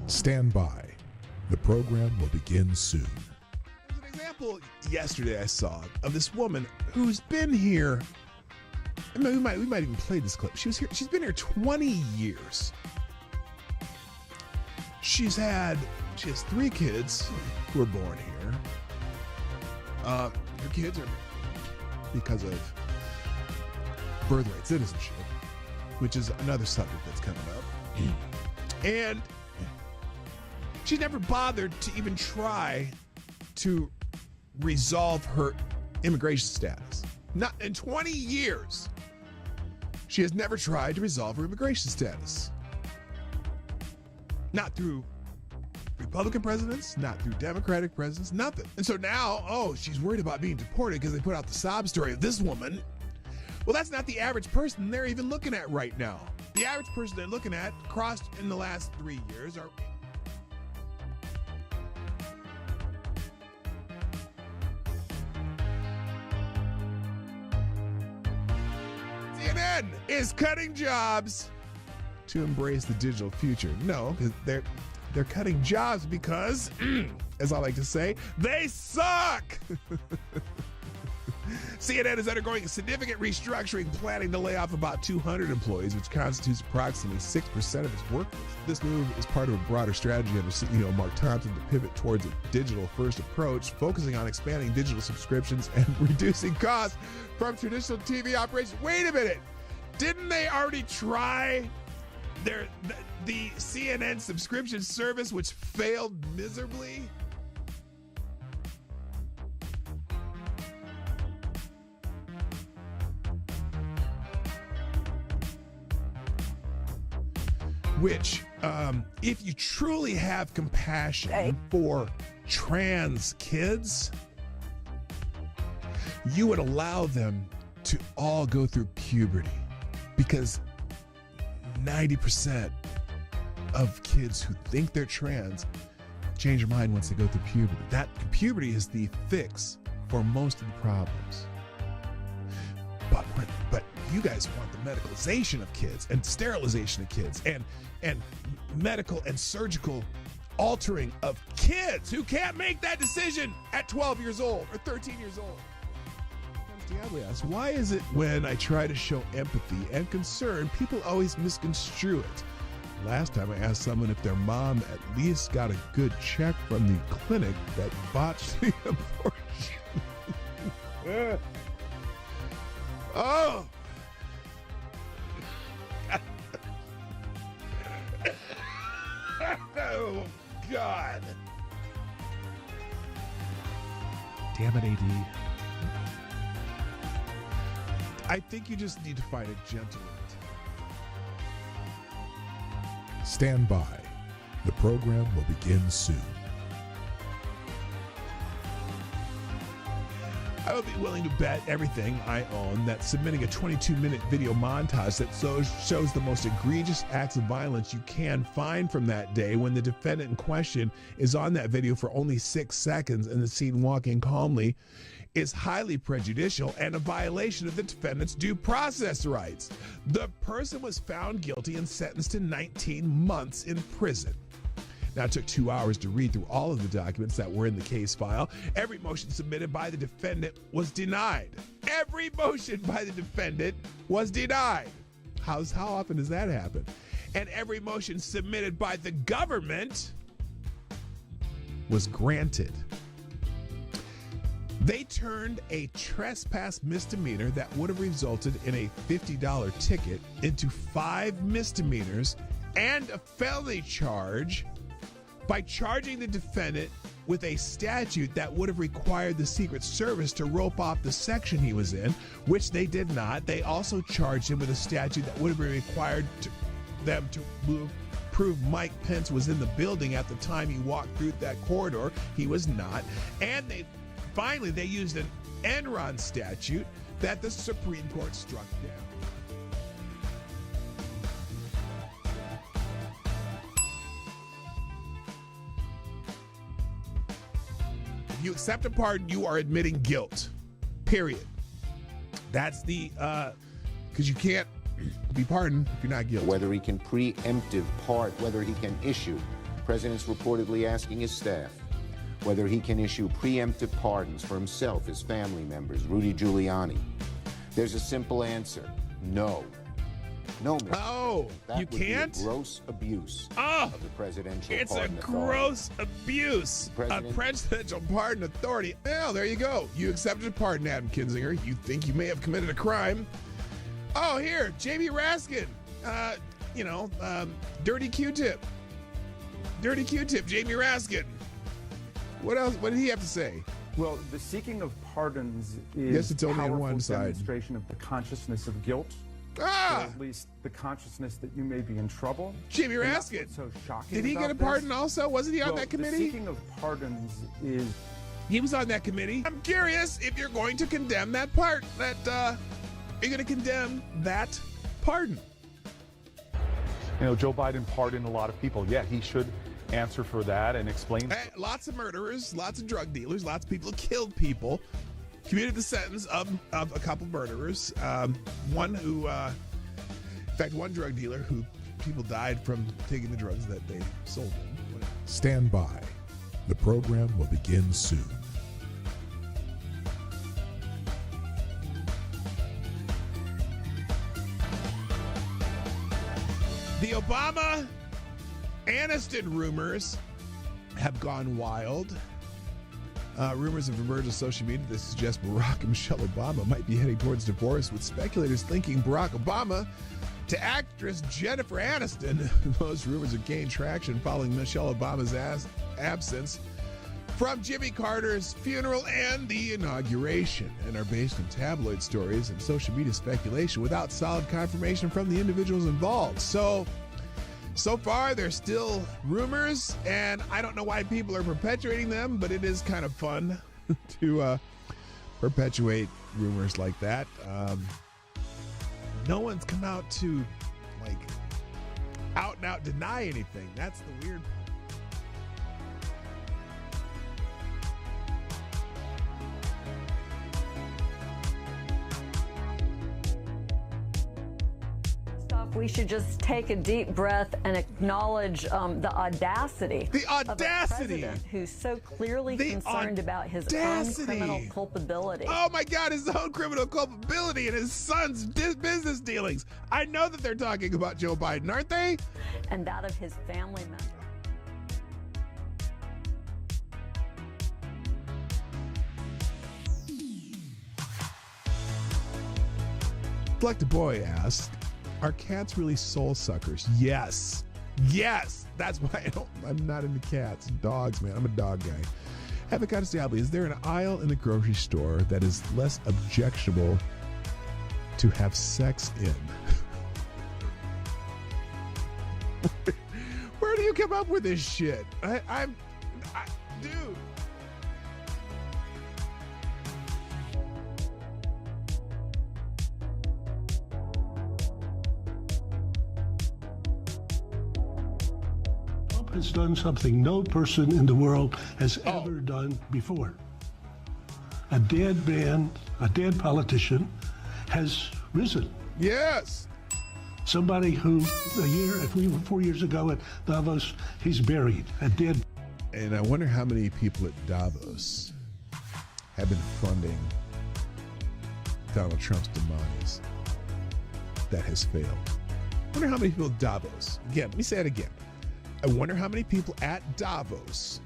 Stand by. The program will begin soon. There's an example yesterday I saw of this woman who's been here. I mean, we might even play this clip. She's been here 20 years. She has 3 kids who were born here. Her kids are because of birthright citizenship, which is another subject that's coming up. And she never bothered to even try to resolve her immigration status. Not in 20 years. She has never tried to resolve her immigration status. Not through Republican presidents, not through Democratic presidents, nothing. And so now, she's worried about being deported because they put out the sob story of this woman. Well, that's not the average person they're even looking at right now. The average person they're looking at crossed in the last 3 years are... CNN is cutting jobs to embrace the digital future. No, they're cutting jobs because, as I like to say, they suck. CNN is undergoing a significant restructuring, planning to lay off about 200 employees, which constitutes approximately 6% of its workforce. This move is part of a broader strategy under CEO Mark Thompson to pivot towards a digital-first approach, focusing on expanding digital subscriptions and reducing costs from traditional TV operations. Wait a minute. Didn't they already try the CNN subscription service, which failed miserably? Which, if you truly have compassion for trans kids, you would allow them to all go through puberty, because 90% of kids who think they're trans change their mind once they go through puberty. That puberty is the fix for most of the problems. But you guys want the medicalization of kids and sterilization of kids and medical and surgical altering of kids who can't make that decision at 12 years old or 13 years old. Diablo asks, why is it when I try to show empathy and concern, people always misconstrue it? Last time I asked someone if their mom at least got a good check from the clinic that botched the abortion. Oh! Oh, God. Damn it, AD. I think you just need to find a gentleman. Stand by. The program will begin soon. I would be willing to bet everything I own that submitting a 22-minute video montage that shows the most egregious acts of violence you can find from that day, when the defendant in question is on that video for only 6 seconds and the scene walking calmly, is highly prejudicial and a violation of the defendant's due process rights. The person was found guilty and sentenced to 19 months in prison. Now, it took 2 hours to read through all of the documents that were in the case file. Every motion submitted by the defendant was denied. Every motion by the defendant was denied. How often does that happen? And every motion submitted by the government was granted. They turned a trespass misdemeanor that would have resulted in a $50 ticket into 5 misdemeanors and a felony charge by charging the defendant with a statute that would have required the Secret Service to rope off the section he was in, which they did not. They also charged him with a statute that would have required them to prove Mike Pence was in the building at the time he walked through that corridor. He was not. And they used an Enron statute that the Supreme Court struck down. If you accept a pardon, you are admitting guilt. Period. That's the, because you can't be pardoned if you're not guilty. Whether he can preemptive pardon, whether he can issue President's reportedly asking his staff whether he can issue preemptive pardons for himself, his family members, Rudy Giuliani. There's a simple answer: no. No, Mr. Oh, that you would be a can't? gross abuse Oh, of the presidential it's a pardon authority. gross abuse of presidential pardon authority. Well, there you go. You accepted a pardon, Adam Kinzinger. You think you may have committed a crime. Oh, here, Jamie Raskin. Dirty Q-tip. Dirty Q-tip, Jamie Raskin. What else? What did he have to say? Well, the seeking of pardons is Yes, it's only on powerful one side. demonstration of the consciousness of guilt, or at least the consciousness that you may be in trouble. Jamie And that's Raskin. what's so shocking Did he get a about pardon this. also? Wasn't he on Well, that committee? The seeking of pardons is... He was on that committee. I'm curious if you're going to condemn that part. Are you going to condemn that pardon? Joe Biden pardoned a lot of people. Yeah, he should answer for that and explain. Lots of murderers, lots of drug dealers, lots of people who killed people, commuted the sentence of a couple murderers. One drug dealer who people died from taking the drugs that they sold them. Stand by. The program will begin soon. The Obama-Aniston rumors have gone wild. Rumors have emerged on social media that suggest Barack and Michelle Obama might be heading towards divorce, with speculators linking Barack Obama to actress Jennifer Aniston. Those rumors have gained traction following Michelle Obama's absence from Jimmy Carter's funeral and the inauguration, and are based on tabloid stories and social media speculation without solid confirmation from the individuals involved. So far, they're still rumors, and I don't know why people are perpetuating them, but it is kind of fun to perpetuate rumors like that. No one's come out to, out and out deny anything. That's the weird part. We should just take a deep breath and acknowledge the audacity. The audacity! Of a president who's so clearly concerned about his own criminal culpability. Oh my God, his own criminal culpability and his son's business dealings. I know that they're talking about Joe Biden, aren't they? And that of his family members. Like the boy asked, are cats really soul suckers? Yes. Yes. That's why I'm not into cats. Dogs, man. I'm a dog guy. Avocado Diablo, is there an aisle in the grocery store that is less objectionable to have sex in? Where do you come up with this shit? Dude. Has done something no person in the world has ever done before. A dead man, a dead politician has risen. Yes. Somebody who 4 years ago at Davos, he's buried, a dead. And I wonder how many people at Davos have been funding Donald Trump's demise that has failed. I wonder how many people at Davos, again, let me say it again. I wonder how many people at Davos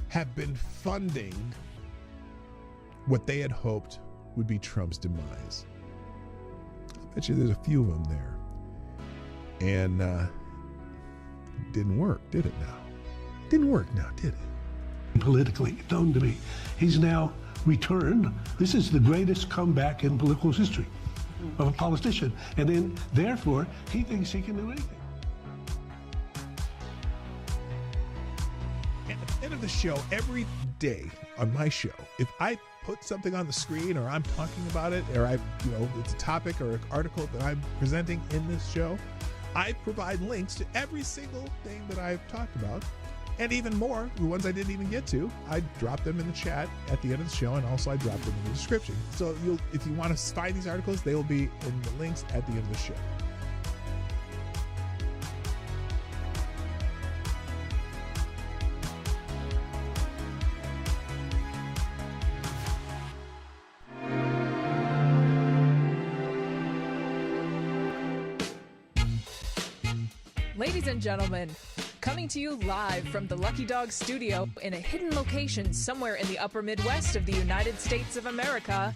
have been funding what they had hoped would be Trump's demise. I bet you there's a few of them there. And it didn't work, did it now? Didn't work now, did it? Politically known to me. He's now returned. This is the greatest comeback in political history of a politician. And then, therefore, he thinks he can do anything. At the end of the show, every day on my show, if I put something on the screen or I'm talking about it, or it's a topic or an article that I'm presenting in this show, I provide links to every single thing that I've talked about, and even more, the ones I didn't even get to. I drop them in the chat at the end of the show, and also I drop them in the description. So if you want to find these articles, they will be in the links at the end of the show. Ladies and gentlemen, coming to you live from the Lucky Dog studio in a hidden location somewhere in the upper Midwest of the United States of America,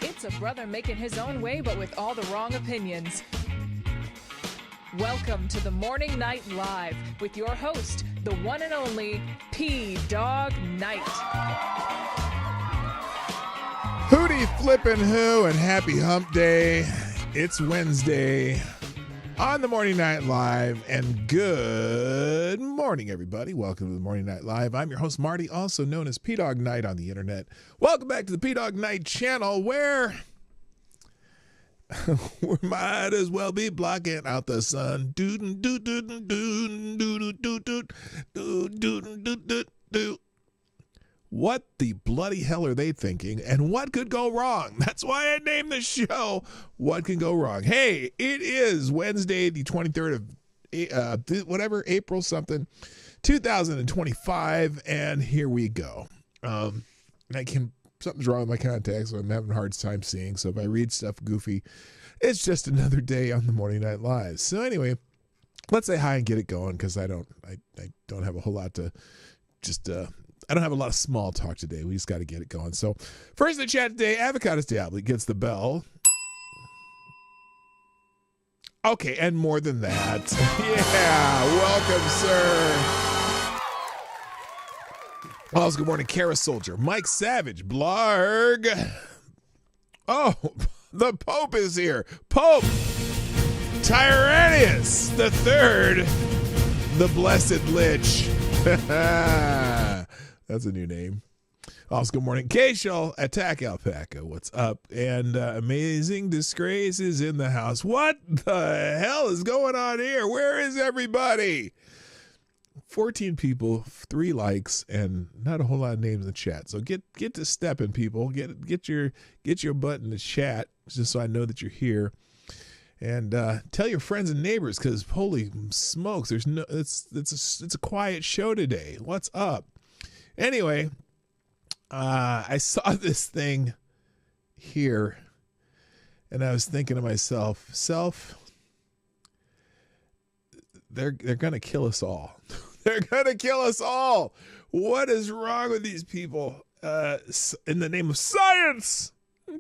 it's a brother making his own way but with all the wrong opinions. Welcome to the Morning Night Live with your host, the one and only PDawgKnight. Hootie flippin' who and happy hump day. It's Wednesday on the Morning Night Live, and good morning, everybody. Welcome to the Morning Night Live. I'm your host, Marty, also known as PDawgKnight on the internet. Welcome back to the Dawg Knight Channel, where we might as well be blocking out the sun. What the bloody hell are they thinking, and what could go wrong? That's why I named the show What Can Go Wrong. Hey, it is Wednesday, the 23rd of April something, 2025, and here we go. Something's wrong with my contacts, so I'm having a hard time seeing, so if I read stuff goofy, it's just another day on the Morning Night Live. So anyway, let's say hi and get it going, because I don't have a whole lot to just I don't have a lot of small talk today. We just got to get it going. So first in the chat today, Avocados Diablo gets the bell. Okay, and more than that. Yeah, welcome, sir. Also, good morning, Kara Soldier, Mike Savage, Blarg. Oh, the Pope is here. Pope Tyrannus the Third, the Blessed Lich. That's a new name. Also, good morning, Cashapp, Attack Alpaca. What's up? And Amazing Disgrace is in the house. What the hell is going on here? Where is everybody? 14 people, 3 likes, and not a whole lot of names in the chat. So get to stepping, people. Get your butt in the chat, just so I know that you're here. And tell your friends and neighbors, because holy smokes, it's a quiet show today. What's up? Anyway, I saw this thing here, and I was thinking to myself, they're gonna kill us all. They're gonna kill us all. What is wrong with these people? In the name of science,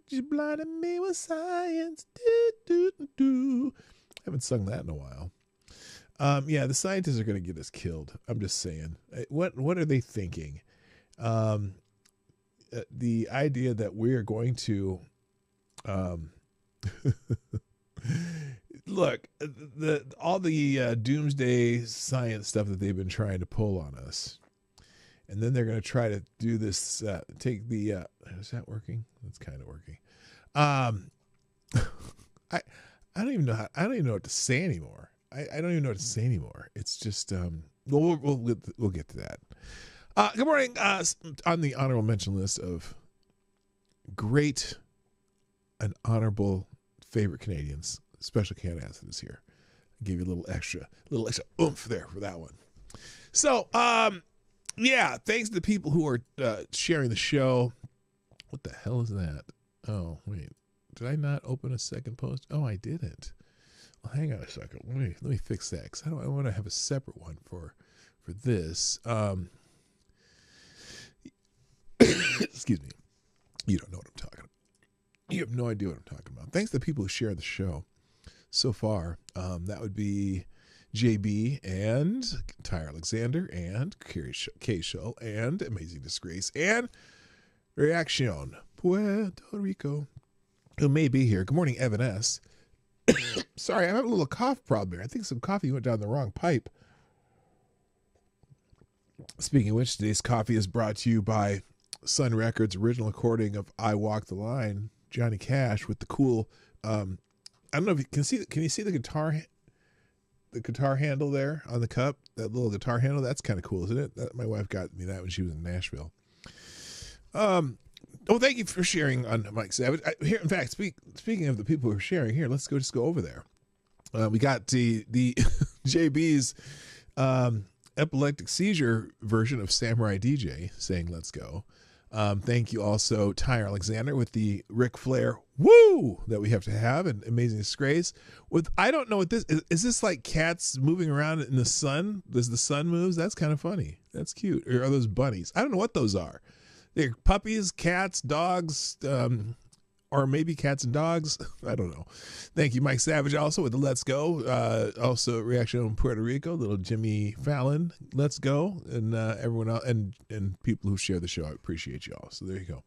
you blinded me with science. I haven't sung that in a while. Yeah, the scientists are going to get us killed. I'm just saying. What are they thinking? The idea that we are going to look, all the doomsday science stuff that they've been trying to pull on us, and then they're going to try to do this. Take the is that working? That's kind of working. I don't even know what to say anymore. I don't even know what to say anymore. It's just we'll get to that. Good morning. On the honorable mention list of great and honorable favorite Canadians, Special Can Acid is here. I gave you a little extra oomph there for that one. So yeah, thanks to the people who are sharing the show. What the hell is that? Oh wait, did I not open a second post? Oh, I didn't. Well, hang on a second. Let me fix that, because I want to have a separate one for this. Excuse me. You don't know what I'm talking about. You have no idea what I'm talking about. Thanks to the people who share the show so far. That would be JB and Ty Alexander and K-Show and Amazing Disgrace and Reaction Puerto Rico, who may be here. Good morning, Evan S. Sorry, I have a little cough problem here. I think some coffee went down the wrong pipe. Speaking of which, today's coffee is brought to you by Sun Records' original recording of I Walk the Line, Johnny Cash, with the cool, I don't know if you can see, can you see the guitar handle there on the cup? That little guitar handle? That's kind of cool, isn't it? My wife got me that when she was in Nashville. Oh, thank you for sharing on Mike Savage. Here, in fact, speaking of the people who are sharing here, let's just go over there. We got the JB's epileptic seizure version of Samurai DJ saying "Let's go." Thank you also, Ty Alexander, with the Ric Flair woo that we have to have, and Amazing Disgrace. With I don't know what this is. This like cats moving around in the sun? Does the sun moves? That's kind of funny. That's cute. Or are those bunnies? I don't know what those are. They're puppies, cats, dogs, or maybe cats and dogs. I don't know. Thank you, Mike Savage, also with the Let's Go. Also, reaction from Puerto Rico, little Jimmy Fallon, Let's Go, and everyone else, and people who share the show. I appreciate you all. So there you go.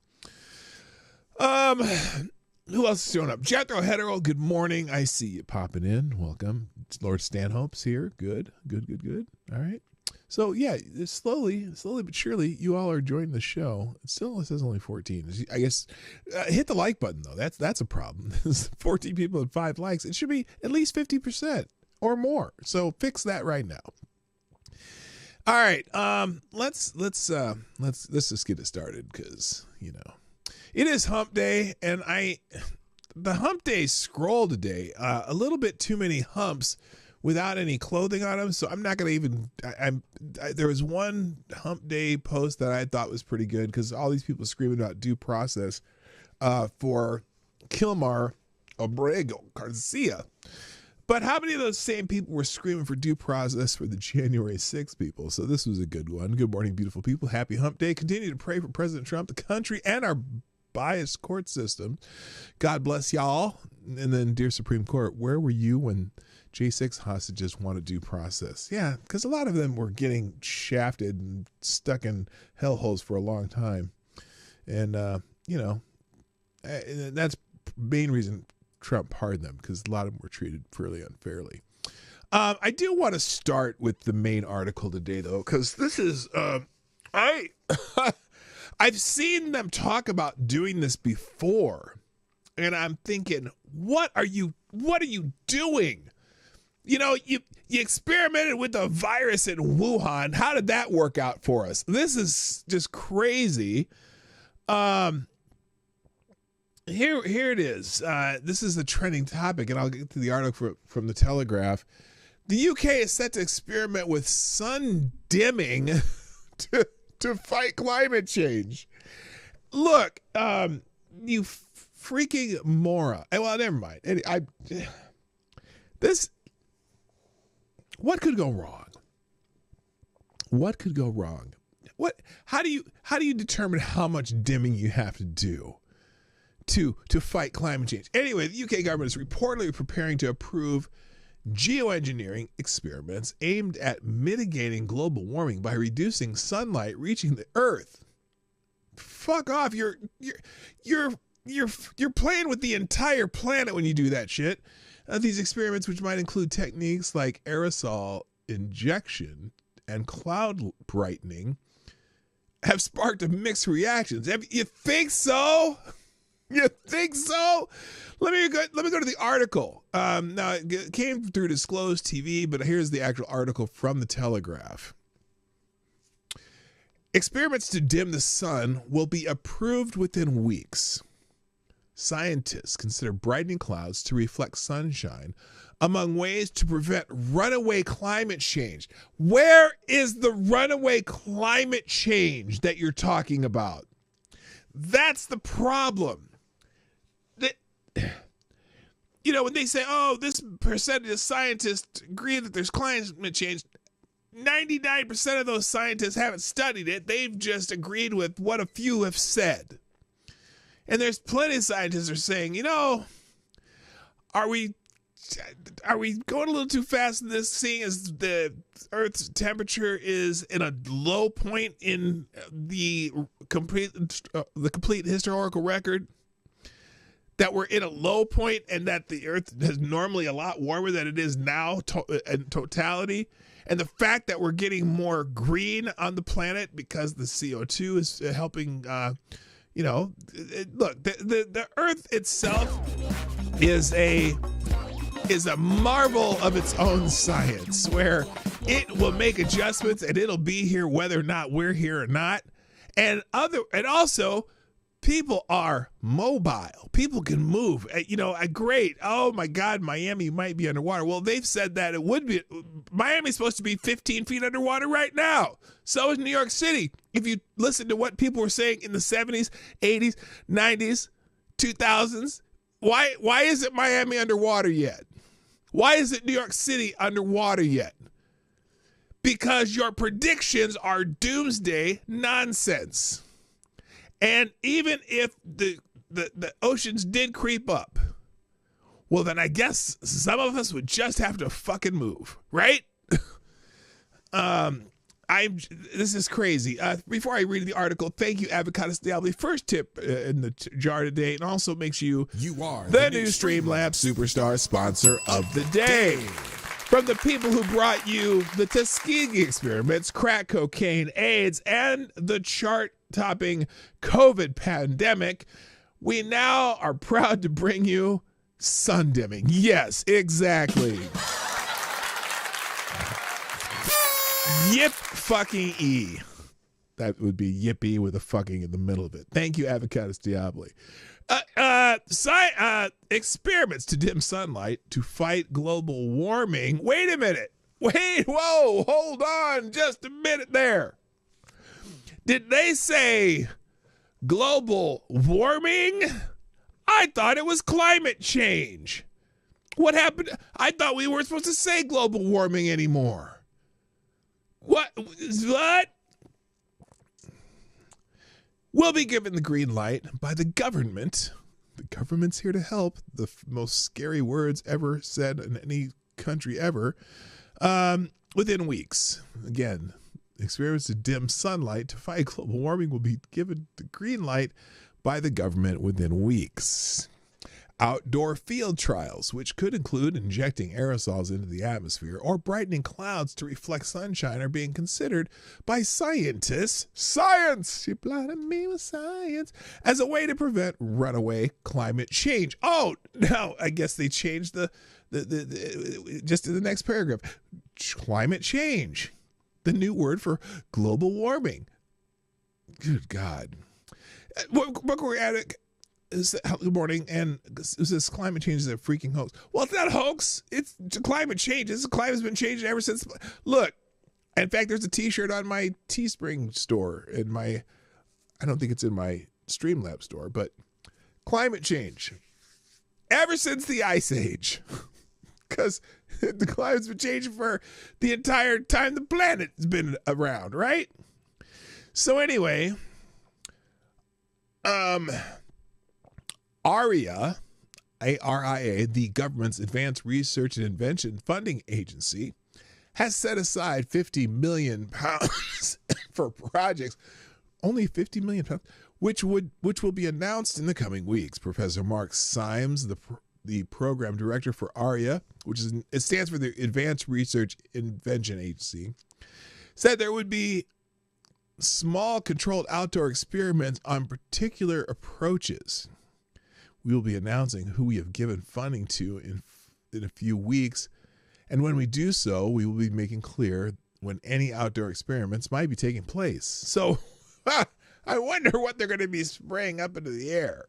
Who else is showing up? Jethro Hetero, good morning. I see you popping in. Welcome. Lord Stanhope's here. Good. All right. So yeah, slowly but surely, you all are joining the show. It still says only 14. I guess hit the like button though. That's a problem. 14 people and 5 likes. It should be at least 50% or more. So fix that right now. All right, let's just get it started because it is Hump Day, and the Hump Day scroll today a little bit too many humps without any clothing on them, so I'm not gonna even. There was one Hump Day post that I thought was pretty good because all these people screaming about due process for Kilmar Abrego Garcia. But how many of those same people were screaming for due process for the January 6th people? So this was a good one. Good morning, beautiful people. Happy Hump Day. Continue to pray for President Trump, the country, and our biased court system. God bless y'all. And then, dear Supreme Court, where were you when J6 hostages wanted due process? Yeah, because a lot of them were getting shafted and stuck in hellholes for a long time. And, that's the main reason Trump pardoned them, because a lot of them were treated fairly unfairly. I do want to start with the main article today, though, because this is I've seen them talk about doing this before, and I'm thinking, what are you doing? You experimented with a virus in Wuhan. How did that work out for us? This is just crazy. Here it is. This is the trending topic, and I'll get to the article from the Telegraph. The UK is set to experiment with sun dimming to fight climate change. Look, you freaking moron. Well, never mind. What could go wrong? What could go wrong? How do you determine how much dimming you have to do to fight climate change? Anyway, the UK government is reportedly preparing to approve geoengineering experiments aimed at mitigating global warming by reducing sunlight reaching the Earth. Fuck off! You're playing with the entire planet when you do that shit. These experiments, which might include techniques like aerosol injection and cloud brightening, have sparked mixed reactions. You think so? You think so? Let me go to the article. Now, it came through Disclosed TV, but here's the actual article from the Telegraph. Experiments to dim the sun will be approved within weeks. Scientists consider brightening clouds to reflect sunshine among ways to prevent runaway climate change. Where is the runaway climate change that you're talking about? That's the problem. When they say, oh, this percentage of scientists agree that there's climate change, 99% of those scientists haven't studied it. They've just agreed with what a few have said. And there's plenty of scientists who are saying, are we going a little too fast in this, seeing as the Earth's temperature is in a low point in the complete historical record? That we're in a low point and that the Earth is normally a lot warmer than it is now in totality. And the fact that we're getting more green on the planet because the CO2 is helping, look, the Earth itself is a marvel of its own science, where it will make adjustments and it'll be here whether or not we're here or not. And also, people are mobile. People can move. Great. Oh my God, Miami might be underwater. Well, they've said that it would be. Miami's supposed to be 15 feet underwater right now. So is New York City. If you listen to what people were saying in the 70s, 80s, 90s, 2000s, why isn't Miami underwater yet? Why isn't New York City underwater yet? Because your predictions are doomsday nonsense. And even if the oceans did creep up, well, then I guess some of us would just have to fucking move, right? This is crazy. Before I read the article, thank you, Avocados Diablo. First tip in the jar today, and also makes you are the new Streamlabs Superstar sponsor of the day. From the people who brought you the Tuskegee experiments, crack cocaine, AIDS, and the chart-topping COVID pandemic, we now are proud to bring you sun dimming. Yes, exactly. Yip fucking E. That would be yippee with a fucking in the middle of it. Thank you, Avocados Diablo. Experiments to dim sunlight to fight global warming. Wait a minute. Whoa, hold on just a minute there. Did they say global warming? I thought it was climate change. What happened? I thought we weren't supposed to say global warming anymore. What? Will be given the green light by the government. The government's here to help. The most scary words ever said in any country ever. Within weeks. Again, experiments to dim sunlight to fight global warming will be given the green light by the government within weeks. Outdoor field trials, which could include injecting aerosols into the atmosphere or brightening clouds to reflect sunshine, are being considered by scientists. Science! She blinded me with science. As a way to prevent runaway climate change. Oh, now I guess they changed the just in the next paragraph. Climate change. The new word for global warming. Good God. What we're at it. Good morning, and this climate change is a freaking hoax. Well, it's not a hoax. It's climate change. This climate's been changing ever since. Look, in fact, there's a T-shirt on my Teespring store. I don't think it's in my Streamlabs store, but climate change. Ever since the Ice Age. Because the climate's been changing for the entire time the planet's been around, right? So anyway, ARIA, A-R-I-A, the government's Advanced Research and Invention Funding Agency, has set aside £50 million for projects. Only £50 million, which will be announced in the coming weeks. Professor Mark Symes, the program director for ARIA, it stands for the Advanced Research Invention Agency, said there would be small controlled outdoor experiments on particular approaches. We will be announcing who we have given funding to in a few weeks, and when we do so, we will be making clear when any outdoor experiments might be taking place. So, I wonder what they're going to be spraying up into the air.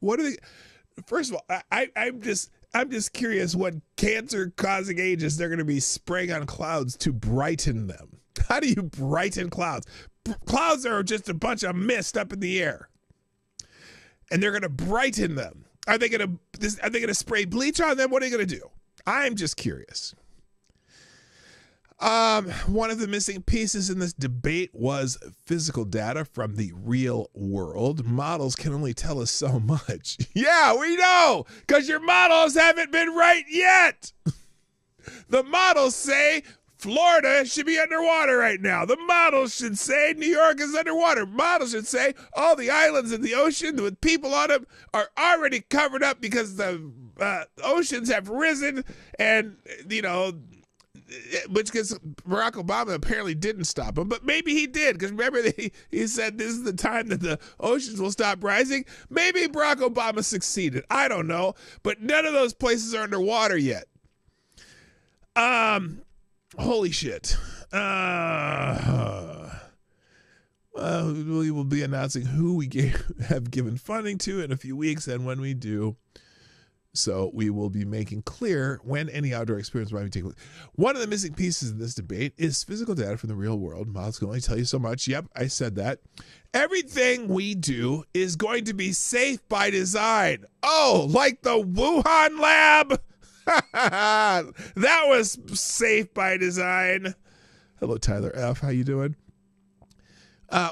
What are they? First of all, I'm just curious what cancer-causing agents they're going to be spraying on clouds to brighten them. How do you brighten clouds? Clouds are just a bunch of mist up in the air, and they're going to brighten them. Are they going to spray bleach on them? What are they going to do? I'm just curious. One of the missing pieces in this debate was physical data from the real world. Models can only tell us so much. Yeah, we know, because your models haven't been right yet. The models say Florida should be underwater right now. The models should say New York is underwater. Models should say all the islands in the ocean with people on them are already covered up because the oceans have risen, and, which because Barack Obama apparently didn't stop him, but maybe he did, because remember he said this is the time that the oceans will stop rising. Maybe Barack Obama succeeded. I don't know, but none of those places are underwater yet. Holy shit. We will be announcing who we have given funding to in a few weeks, and when we do, so we will be making clear when any outdoor experience might be taking place. One of the missing pieces in this debate is physical data from the real world. Miles can only tell you so much. Yep, I said that. Everything we do is going to be safe by design. Oh, like the Wuhan lab? That was safe by design. Hello, Tyler F. How you doing?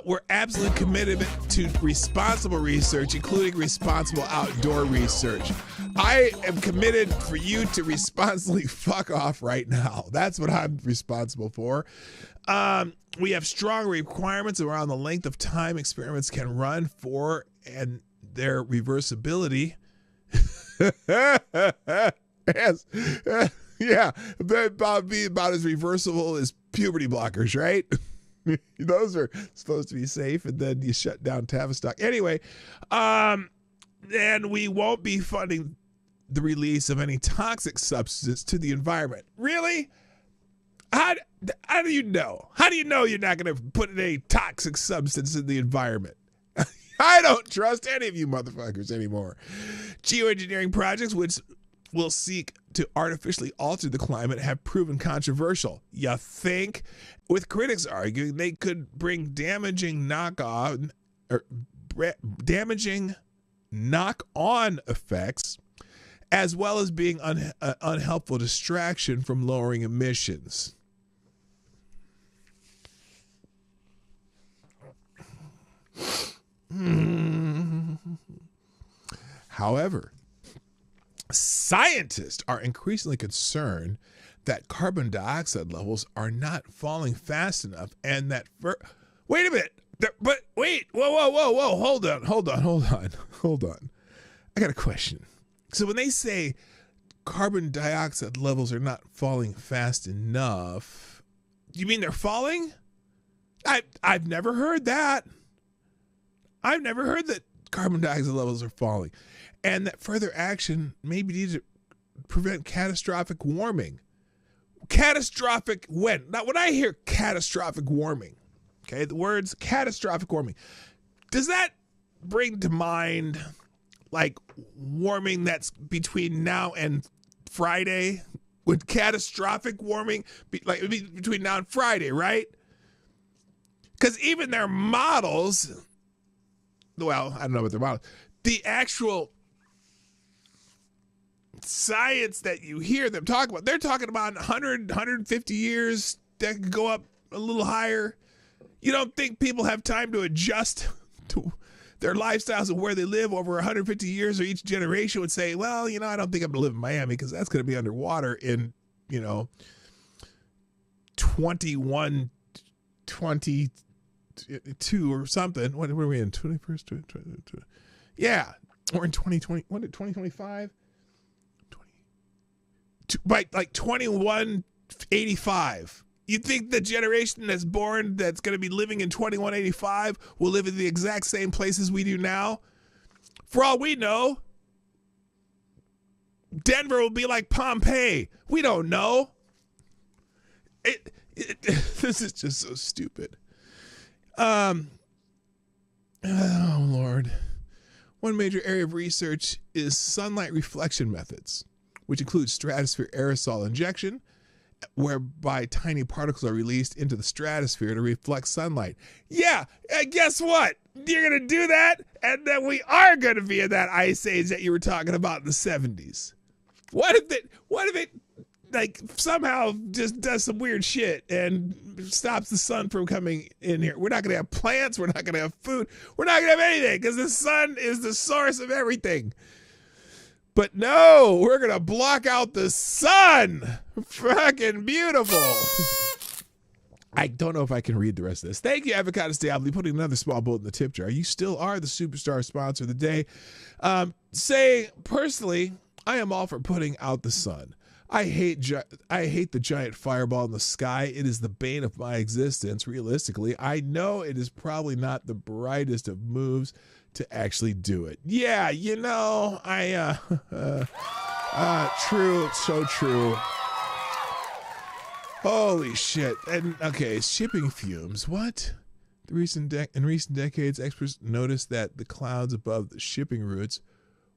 We're absolutely committed to responsible research, including responsible outdoor research. I am committed for you to responsibly fuck off right now. That's what I'm responsible for. We have strong requirements around the length of time experiments can run for and their reversibility. Yes. Yeah, about as reversible as puberty blockers, right? Those are supposed to be safe, and then you shut down Tavistock. Anyway, and we won't be funding the release of any toxic substance to the environment. Really? How do you know? How do you know you're not going to put any toxic substance in the environment? I don't trust any of you motherfuckers anymore. Geoengineering projects, which will seek to artificially alter the climate, have proven controversial. You think? With critics arguing they could bring damaging knock-on effects, as well as being unhelpful distraction from lowering emissions. However, scientists are increasingly concerned that carbon dioxide levels are not falling fast enough, and that wait a minute, whoa, hold on. I got a question. So when they say carbon dioxide levels are not falling fast enough, do you mean they're falling? I've never heard that. I've never heard that carbon dioxide levels are falling, and that further action may be needed to prevent catastrophic warming. Catastrophic when? Now, when I hear catastrophic warming, okay, the words catastrophic warming, does that bring to mind like warming that's between now and Friday? Would catastrophic warming be like between now and Friday, right? Because even their models, well, I don't know about their models, the actual science that you hear them talk about, they're talking about 100, 150 years that could go up a little higher. You don't think people have time to adjust to their lifestyles and where they live over 150 years, or each generation would say, well, you know, I don't think I'm going to live in Miami because that's going to be underwater in, 2122 or something. What are we in? 21st? 2022. Yeah. We're in 2020. What, 2025? By like 2185. You think the generation that's born that's going to be living in 2185 will live in the exact same places we do now? For all we know, Denver will be like Pompeii. We don't know. This is just so stupid. Oh, Lord. One major area of research is sunlight reflection methods, which includes stratosphere aerosol injection, whereby tiny particles are released into the stratosphere to reflect sunlight. Yeah, and guess what? You're going to do that, and then we are going to be in that ice age that you were talking about in the 70s. What if it like somehow just does some weird shit and stops the sun from coming in here? We're not going to have plants. We're not going to have food. We're not going to have anything because the sun is the source of everything. But no, we're going to block out the sun. Fucking beautiful. I don't know if I can read the rest of this. Thank you, Avocado Stay. I'll be putting another small boat in the tip jar. You still are the superstar sponsor of the day. Personally, I am all for putting out the sun. I hate the giant fireball in the sky. It is the bane of my existence. Realistically, I know it is probably not the brightest of moves to actually do it. Yeah, true, so true. Holy shit. And okay, shipping fumes. What? In recent decades, experts noticed that the clouds above the shipping routes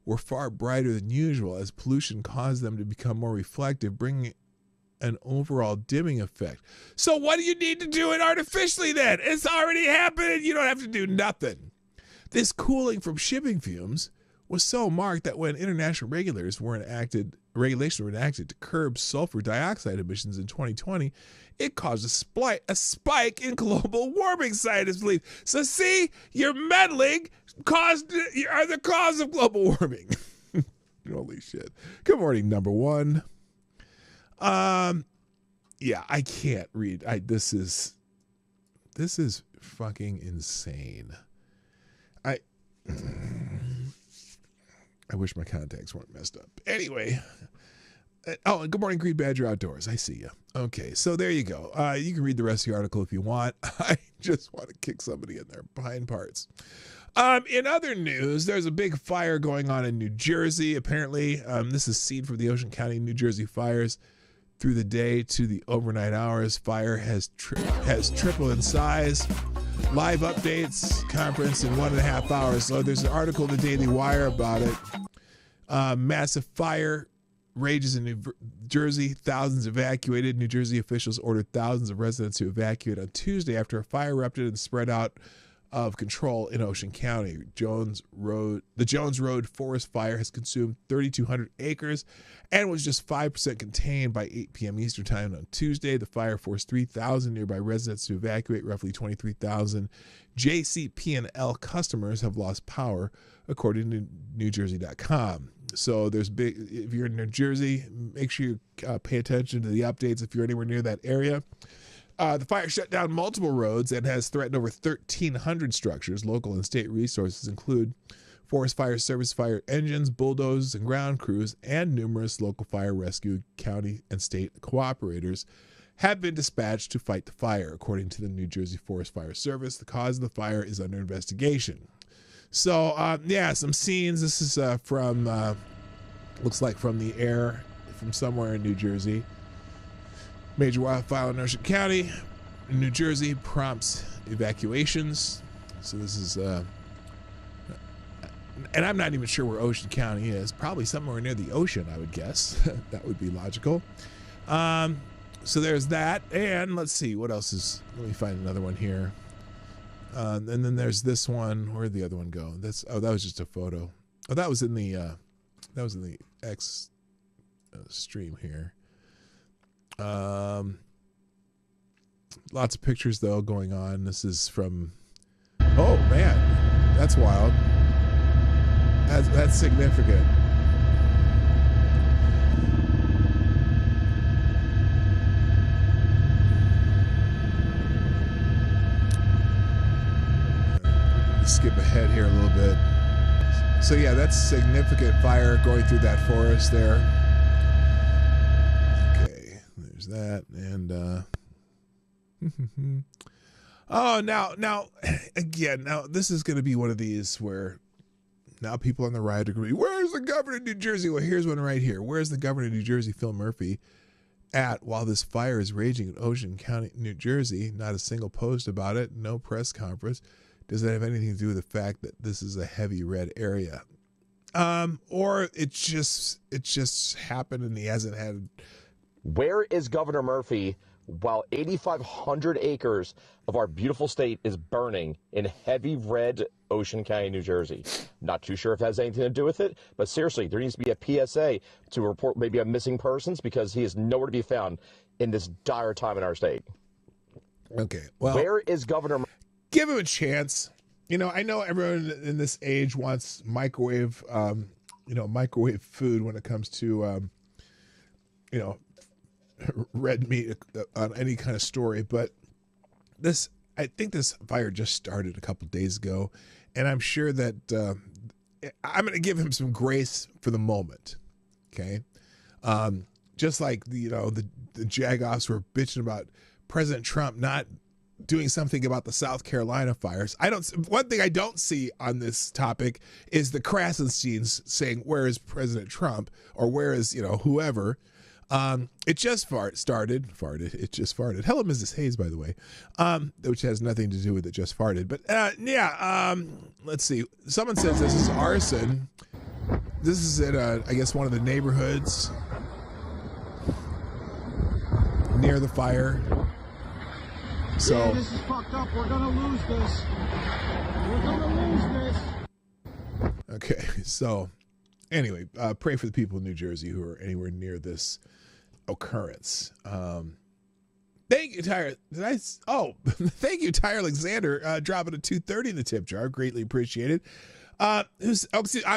were far brighter than usual as pollution caused them to become more reflective, bringing an overall dimming effect. So what do you need to do it artificially then? It's already happening. You don't have to do nothing. This cooling from shipping fumes was so marked that when international regulations were enacted to curb sulfur dioxide emissions in 2020, it caused a spike in global warming, scientists believe. So see, your meddling are the cause of global warming. Holy shit. Good morning, number one. Yeah, I can't read. This is fucking insane. I wish my contacts weren't messed up. Anyway. Oh, and good morning, Green Badger Outdoors. I see you. Okay, so there you go. You can read the rest of the article if you want. I just want to kick somebody in their behind parts. In other news, there's a big fire going on in New Jersey. Apparently, this is seen from the Ocean County, New Jersey fires. Through the day to the overnight hours, fire has tripled in size. Live updates, conference in 1.5 hours. So there's an article in the Daily Wire about it. Massive fire rages in New Jersey. Thousands evacuated. New Jersey officials ordered thousands of residents to evacuate on Tuesday after a fire erupted and spread out of control in Ocean County. The Jones Road forest fire has consumed 3,200 acres and was just 5% contained by 8 p.m. Eastern time on Tuesday. The fire forced 3,000 nearby residents to evacuate. Roughly 23,000 JCP&L customers have lost power, according to NewJersey.com. So if you're in New Jersey, make sure you pay attention to the updates if you're anywhere near that area. The fire shut down multiple roads and has threatened over 1,300 structures. Local and state resources include Forest Fire Service fire engines, bulldozers, and ground crews, and numerous local fire rescue, county, and state cooperators have been dispatched to fight the fire. According to the New Jersey Forest Fire Service, the cause of the fire is under investigation. So, some scenes. This is looks like from the air from somewhere in New Jersey. Major wildfire in Ocean County, New Jersey prompts evacuations. So this is, and I'm not even sure where Ocean County is. Probably somewhere near the ocean, I would guess. That would be logical. So there's that. And let's see, what else is, let me find another one here. And then there's this one. Where'd the other one go? That was just a photo. Oh, that was in the X stream here. Lots of pictures though going on. This is from, oh man, that's wild. That's significant. Skip ahead here a little bit. So yeah, that's significant fire going through that forest there. Okay, there's that. And oh, now again, this is going to be one of these where now people on the right are going to be, where's the governor of New Jersey? Well, here's one right here. Where's the governor of New Jersey, Phil Murphy, at while this fire is raging in Ocean County, New Jersey? Not a single post about it. No press conference. Does that have anything to do with the fact that this is a heavy red area? Or it just happened and he hasn't had. Where is Governor Murphy while 8,500 acres of our beautiful state is burning in heavy red Ocean County, New Jersey? Not too sure if it has anything to do with it, but seriously, there needs to be a PSA to report maybe a missing persons because he is nowhere to be found in this dire time in our state. Okay, well, where is Governor Murphy? Give him a chance. You know, I know everyone in this age wants microwave food when it comes to, red meat on any kind of story. But I think this fire just started a couple days ago, and I'm sure that I'm going to give him some grace for the moment. Okay, just like the Jagoffs were bitching about President Trump not doing something about the South Carolina fires. One thing I don't see on this topic is the Krasensteins saying, where is President Trump, or where is, whoever. It just farted. It just farted. Hello, Mrs. Hayes, by the way, which has nothing to do with it just farted. But let's see. Someone says this is arson. This is at, I guess, one of the neighborhoods near the fire. So yeah, this is fucked up. We're gonna lose this. We're gonna lose this. Okay, so anyway, pray for the people in New Jersey who are anywhere near this occurrence. Thank you, Tyre. Thank you, Tyre Alexander, dropping a $2.30 in the tip jar. Greatly appreciated. I'm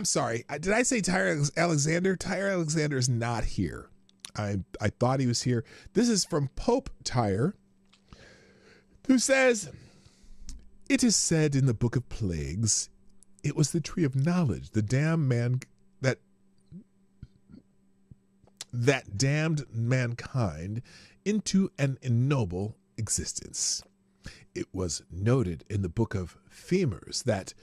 sorry. Did I say Tyre Alexander? Tyre Alexander is not here. I thought he was here. This is from Pope Tyre, who says, "It is said in the Book of Plagues, it was the tree of knowledge, the damned man that damned mankind into an ignoble existence. It was noted in the Book of Femurs that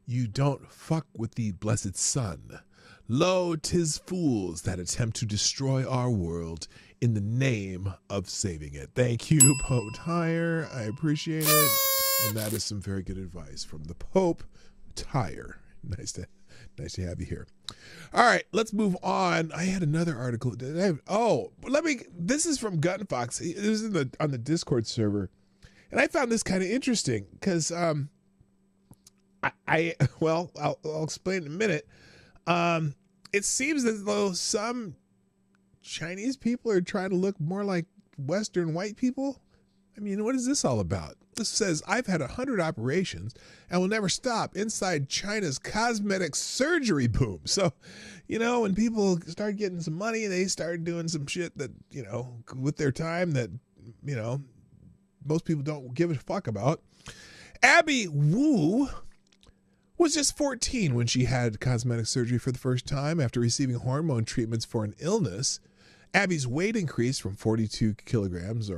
you don't fuck with the blessed sun. Lo, 'tis fools that attempt to destroy our world in the name of saving it." Thank you, Pope Tyre. I appreciate it. And that is some very good advice from the Pope Tyre. Nice to have you here. All right, let's move on. I had another article. This is from Gunfox. It was on the Discord server. And I found this kind of interesting because I'll explain in a minute. It seems as though some Chinese people are trying to look more like Western white people. I mean, what is this all about? This says, "I've had 100 operations and will never stop inside China's cosmetic surgery boom." So, when people start getting some money, they start doing some shit that, with their time that, most people don't give a fuck about. Abby Wu was just 14 when she had cosmetic surgery for the first time after receiving hormone treatments for an illness. Abby's weight increased from 42 kilograms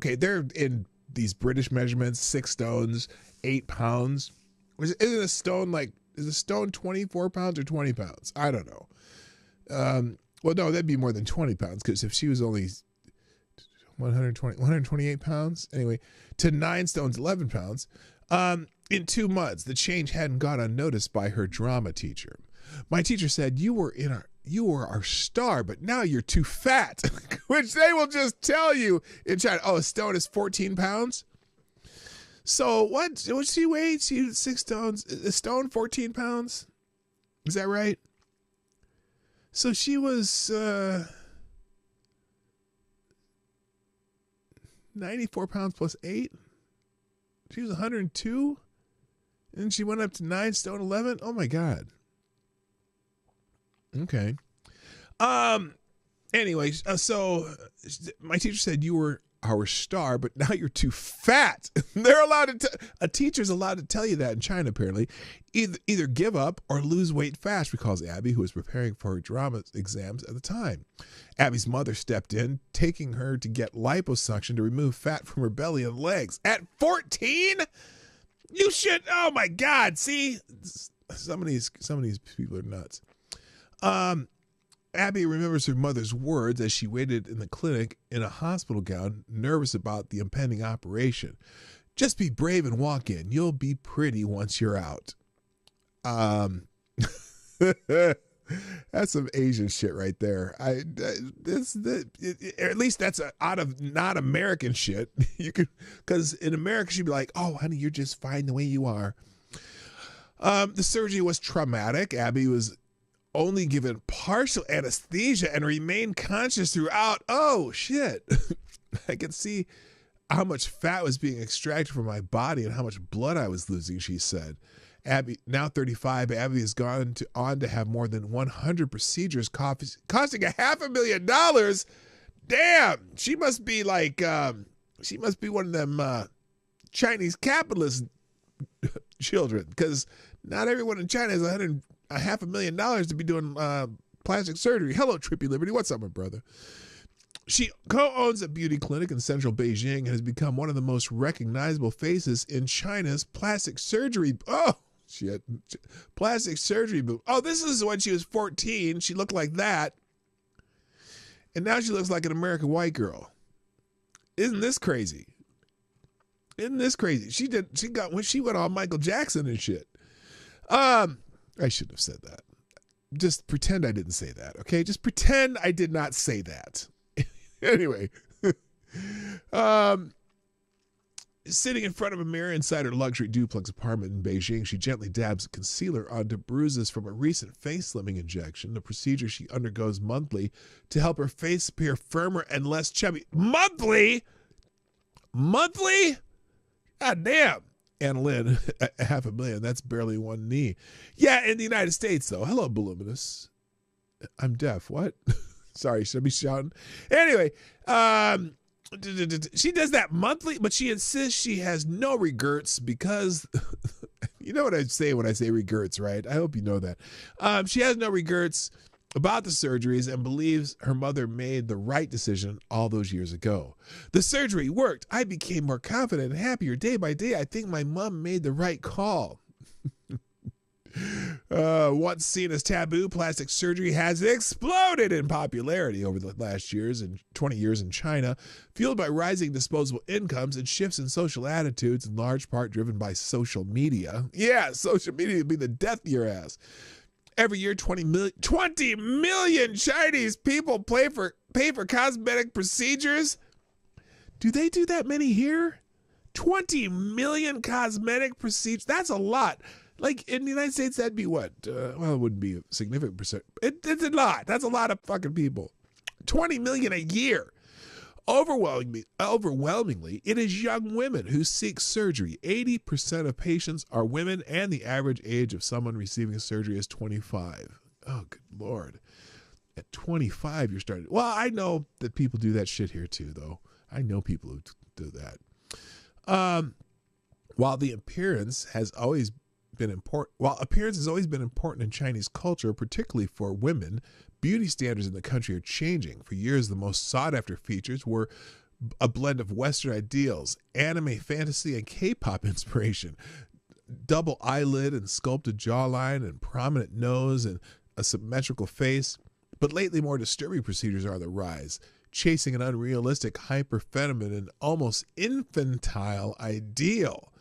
they're in these British measurements, 6 stones, 8 pounds. Is a stone 24 pounds or 20 pounds? I don't know. No, that'd be more than 20 pounds because if she was only 128 pounds, anyway, to 9 stones, 11 pounds. In 2 months, the change hadn't gone unnoticed by her drama teacher. "My teacher said, you were our star, but now you're too fat," which they will just tell you in China. Oh, a stone is 14 pounds? So what she weighed? She 6 stones. A stone, 14 pounds? Is that right? So she was 94 pounds plus 8? She was 102? And she went up to 9 stone 11? Oh my God. Okay. Anyway, so my teacher said, "You were our star, but now you're too fat." They're allowed to, a teacher's allowed to tell you that in China, apparently. Either give up or lose weight fast, recalls Abby, who was preparing for her drama exams at the time. Abby's mother stepped in, taking her to get liposuction to remove fat from her belly and legs. At 14? You should, oh my God, see? Some of these people are nuts. Abby remembers her mother's words as she waited in the clinic in a hospital gown, nervous about the impending operation. "Just be brave and walk in. You'll be pretty once you're out." That's some Asian shit right there. At least that's out of not American shit. You could, because in America she'd be like, "Oh, honey, you're just fine the way you are." The surgery was traumatic. Abby was only given partial anesthesia and remained conscious throughout. Oh shit. I could see how much fat was being extracted from my body and how much blood I was losing, she said. Abby, now 35, Abby has gone on to have more than 100 procedures costing $500,000. Damn, she must be like, she must be one of them Chinese capitalist children, because not everyone in China has $500,000 to be doing plastic surgery. Hello, Trippy Liberty. What's up, my brother? She co-owns a beauty clinic in central Beijing and has become one of the most recognizable faces in China's plastic surgery. Oh, shit. Plastic surgery boom. Oh, this is when she was 14. She looked like that. And now she looks like an American white girl. Isn't this crazy? Isn't this crazy? She went on Michael Jackson and shit. I shouldn't have said that. Just pretend I didn't say that, okay? Just pretend I did not say that. Anyway. Sitting in front of a mirror inside her luxury duplex apartment in Beijing, she gently dabs concealer onto bruises from a recent face slimming injection, a procedure she undergoes monthly to help her face appear firmer and less chubby. Monthly? Monthly? God damn. Anna Lynn, $500,000. That's barely one knee. Yeah, in the United States, though. Hello, Voluminous. I'm deaf. What? Sorry, should I be shouting? Anyway, she does that monthly, but she insists she has no regrets because you know what I say when I say regrets, right? I hope you know that. She has no regrets about the surgeries and believes her mother made the right decision all those years ago. The surgery worked. I became more confident and happier day by day. I think my mom made the right call. Once seen as taboo, plastic surgery has exploded in popularity over the last 20 years in China, fueled by rising disposable incomes and shifts in social attitudes, in large part driven by social media. Yeah, social media would be the death of your ass. Every year, 20 million Chinese people pay for cosmetic procedures. Do they do that many here? 20 million cosmetic procedures. That's a lot. Like in the United States, that'd be what? Well, it wouldn't be a significant percent. It's a lot. That's a lot of fucking people. 20 million a year. Overwhelmingly, it is young women who seek surgery. 80% of patients are women, and the average age of someone receiving surgery is 25. Oh, good Lord. At 25, you're starting. Well, I know that people do that shit here too, though. I know people who do that. While appearance has always been important in Chinese culture, particularly for women, beauty standards in the country are changing. For years, the most sought-after features were a blend of Western ideals, anime fantasy, and K-pop inspiration. Double eyelid and sculpted jawline and prominent nose and a symmetrical face. But lately, more disturbing procedures are on the rise, chasing an unrealistic, hyper-feminine, almost infantile ideal.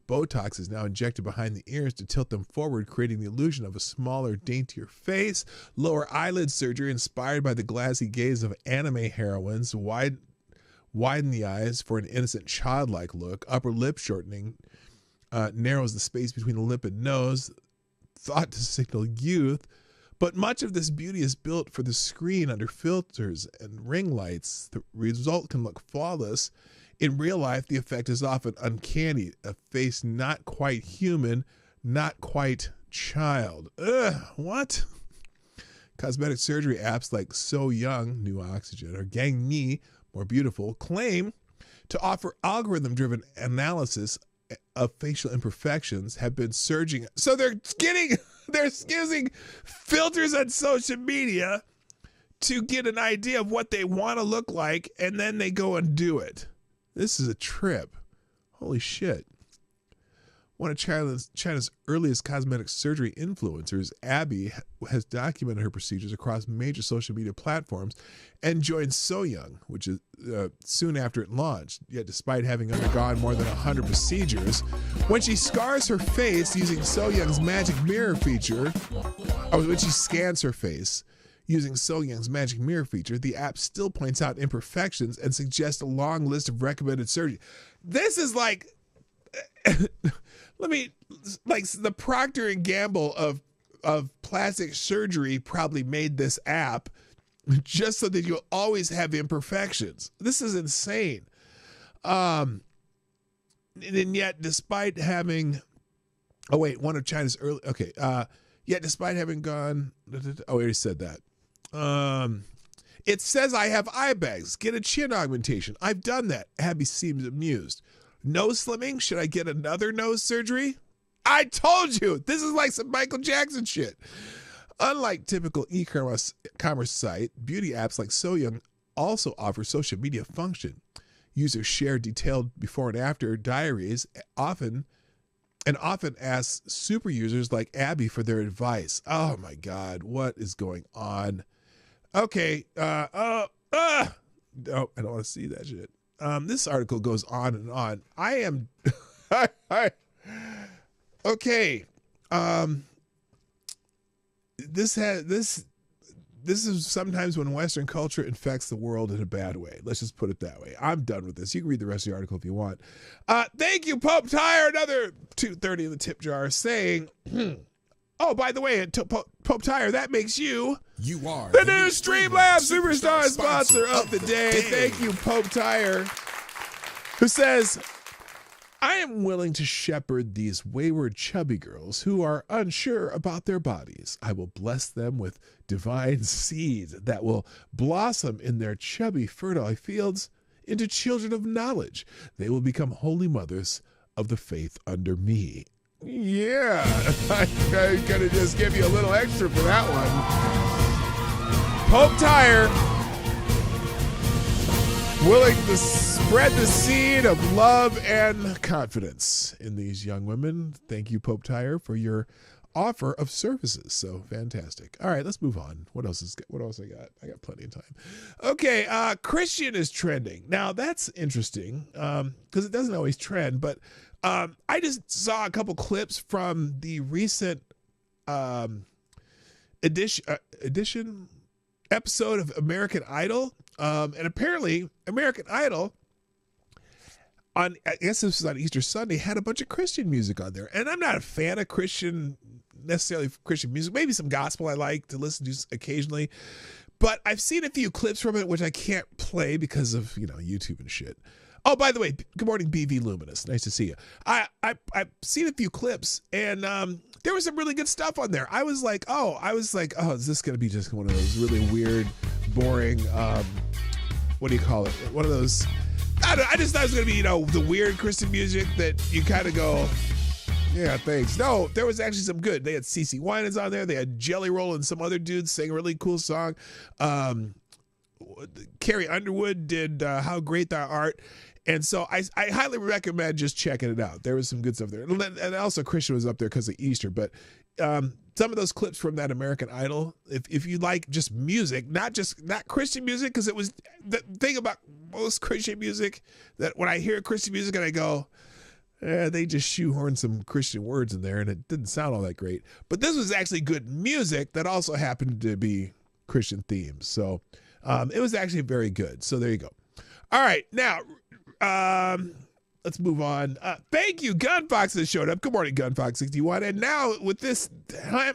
Botox is now injected behind the ears to tilt them forward, creating the illusion of a smaller, daintier face. Lower eyelid surgery, inspired by the glassy gaze of anime heroines, widen the eyes for an innocent, childlike look. Upper lip shortening narrows the space between the lip and nose, thought to signal youth. But much of this beauty is built for the screen under filters and ring lights. The result can look flawless. In real life, the effect is often uncanny, a face not quite human, not quite child. Ugh, what? Cosmetic surgery apps like So Young, New Oxygen, or Gang Mi, More Beautiful, claim to offer algorithm-driven analysis of facial imperfections have been surging. So they're using filters on social media to get an idea of what they want to look like, and then they go and do it. This is a trip. Holy shit. One of China's earliest cosmetic surgery influencers, Abby, has documented her procedures across major social media platforms and joined So Young, which is soon after it launched. Yet despite having undergone more than 100 procedures, when she scars her face using So Young's magic mirror feature, or when she scans her face using So Young's magic mirror feature, the app still points out imperfections and suggests a long list of recommended surgery. This is like, the Procter & Gamble of plastic surgery probably made this app just so that you'll always have imperfections. This is insane. And yet, despite having, one of China's early, yet despite having gone, I already said that. It says I have eye bags. Get a chin augmentation. I've done that. Abby seems amused. Nose slimming? Should I get another nose surgery? I told you. This is like some Michael Jackson shit. Unlike typical e-commerce site, beauty apps like So Young also offer social media function. Users share detailed before and after diaries, often ask super users like Abby for their advice. Oh my God, what is going on? Okay, No, I don't want to see that shit. This article goes on and on. I am okay. This is sometimes when Western culture infects the world in a bad way. Let's just put it that way. I'm done with this. You can read the rest of the article if you want. Thank you, Pope Tire. Another $2.30 in the tip jar saying, oh, by the way, Pope Tire, that makes you are the new Streamlabs Superstar sponsor of the day. Thank you, Pope Tire, who says, I am willing to shepherd these wayward chubby girls who are unsure about their bodies. I will bless them with divine seeds that will blossom in their chubby, fertile fields into children of knowledge. They will become holy mothers of the faith under me. Yeah, I'm going to just give you a little extra for that one. Pope Tire, willing to spread the seed of love and confidence in these young women. Thank you, Pope Tire, for your offer of services. So fantastic. All right, let's move on. What else I got? I got plenty of time. Okay, Christian is trending. Now that's interesting because it doesn't always trend, but I just saw a couple clips from the recent edition episode of American Idol. And apparently American Idol I guess this was on Easter Sunday, had a bunch of Christian music on there. And I'm not a fan of necessarily Christian music. Maybe some gospel I like to listen to occasionally. But I've seen a few clips from it, which I can't play because of, YouTube and shit. Oh, by the way, good morning, BV Luminous. Nice to see you. I've seen a few clips, and there was some really good stuff on there. I was like, oh, is this going to be just one of those really weird, boring, what do you call it? One of those, I just thought it was going to be, the weird Christian music that you kind of go, yeah, thanks. No, there was actually some good. They had CeCe Winans on there. They had Jelly Roll and some other dudes sing a really cool song. Carrie Underwood did How Great Thou Art. And so I highly recommend just checking it out. There was some good stuff there. And also Christian was up there because of Easter. But some of those clips from that American Idol, if you like just music, not Christian music, because it was the thing about most Christian music that when I hear Christian music and I go, they just shoehorned some Christian words in there and it didn't sound all that great. But this was actually good music that also happened to be Christian themes. So it was actually very good. So there you go. All right, now let's move on. Thank you, Gunfox that showed up. Good morning, Gunfox61. And now with this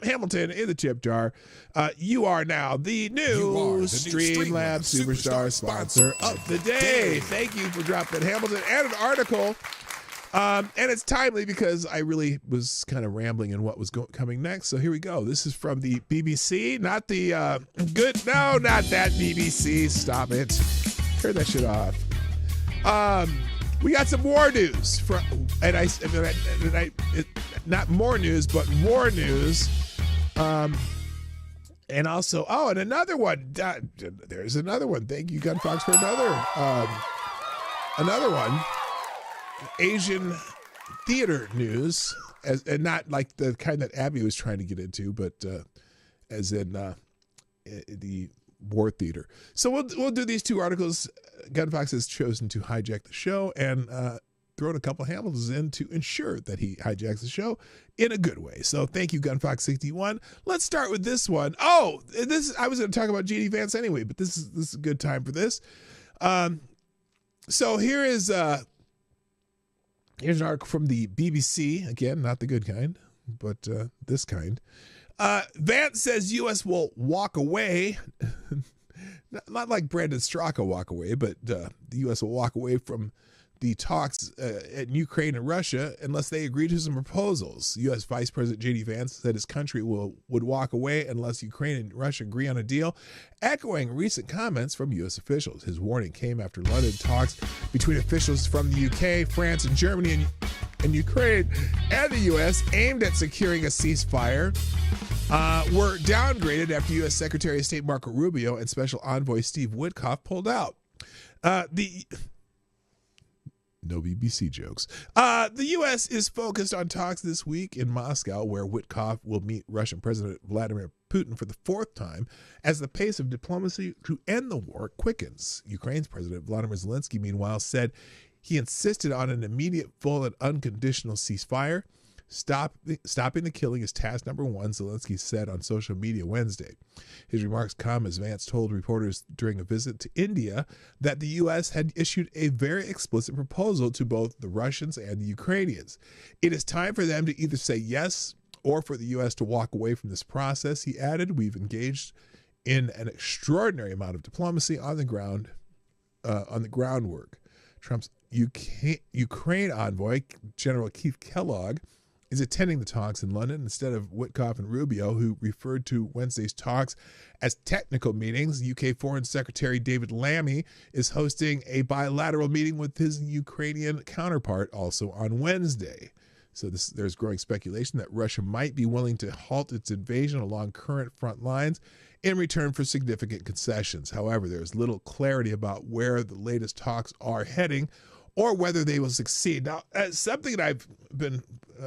Hamilton in the tip jar, you are now the new Streamlabs Superstar sponsor of the day. Thank you for dropping Hamilton and an article. And it's timely because I really was kind of rambling in what was coming next. So here we go. This is from the BBC, not the not that BBC. Stop it. Turn that shit off. We got some war news not more news, but war news. And also, and another one. There's another one. Thank you, Gunfox, for another one. Asian theater news, and not like the kind that Abby was trying to get into, but as in the war theater. So we'll do these two articles. Gunfox has chosen to hijack the show and thrown a couple Hamiltons in to ensure that he hijacks the show in a good way. So thank you, Gunfox61. Let's start with this one. I was going to talk about J.D. Vance anyway, but this is a good time for this. So here's an article from the BBC. Again, not the good kind, but this kind. Vance says U.S. will walk away. Not like Brandon Straka walk away, but the U.S. will walk away from the talks in Ukraine and Russia unless they agree to some proposals. U.S. Vice President J.D. Vance said his country would walk away unless Ukraine and Russia agree on a deal, echoing recent comments from U.S. officials. His warning came after London talks between officials from the U.K., France, and Germany and Ukraine and the U.S. aimed at securing a ceasefire were downgraded after U.S. Secretary of State Marco Rubio and Special Envoy Steve Witkoff pulled out. No BBC jokes. The U.S. is focused on talks this week in Moscow, where Witkoff will meet Russian President Vladimir Putin for the fourth time as the pace of diplomacy to end the war quickens. Ukraine's President Volodymyr Zelensky, meanwhile, said he insisted on an immediate, full, and unconditional ceasefire. Stopping the killing is task number one, Zelensky said on social media Wednesday. His remarks come as Vance told reporters during a visit to India that the U.S. had issued a very explicit proposal to both the Russians and the Ukrainians. It is time for them to either say yes or for the U.S. to walk away from this process, he added. We've engaged in an extraordinary amount of diplomacy on the groundwork. Trump's Ukraine envoy, General Keith Kellogg, is attending the talks in London instead of Witkoff and Rubio, who referred to Wednesday's talks as technical meetings. UK Foreign Secretary David Lammy is hosting a bilateral meeting with his Ukrainian counterpart also on Wednesday. So there's growing speculation that Russia might be willing to halt its invasion along current front lines in return for significant concessions. However, there's little clarity about where the latest talks are heading or whether they will succeed. Now, something that I've been,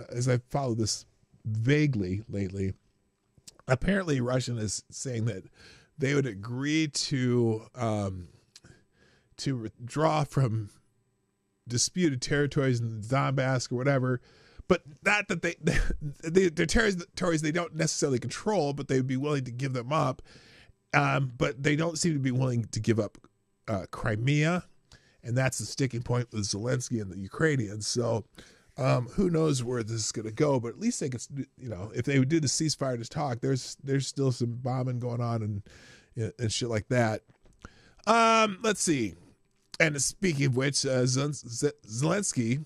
as I've followed this vaguely lately, apparently Russia is saying that they would agree to withdraw from disputed territories in Donbass or whatever, but not that they're territories they don't necessarily control, but they would be willing to give them up. But they don't seem to be willing to give up Crimea. And that's the sticking point with Zelensky and the Ukrainians. So who knows where this is going to go, but at least they could, if they would do the ceasefire to talk, there's still some bombing going on and shit like that. Let's see. And speaking of which, Zelensky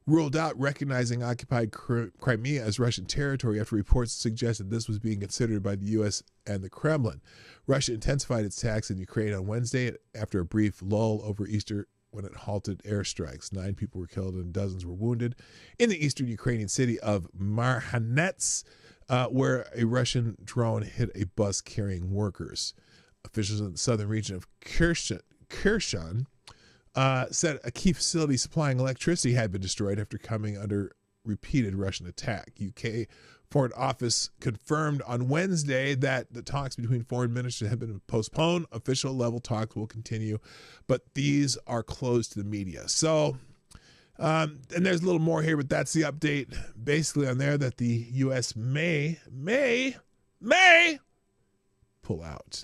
ruled out recognizing occupied Crimea as Russian territory after reports suggested this was being considered by the U.S. and the Kremlin. Russia intensified its attacks in Ukraine on Wednesday after a brief lull over Easter when it halted airstrikes. 9 people were killed and dozens were wounded in the eastern Ukrainian city of Marhanets, where a Russian drone hit a bus carrying workers. Officials in the southern region of Kherson said a key facility supplying electricity had been destroyed after coming under repeated Russian attack. UK Foreign Office confirmed on Wednesday that the talks between foreign ministers have been postponed. Official level talks will continue, but these are closed to the media. So, and there's a little more here, but that's the update basically on there that the U.S. may pull out.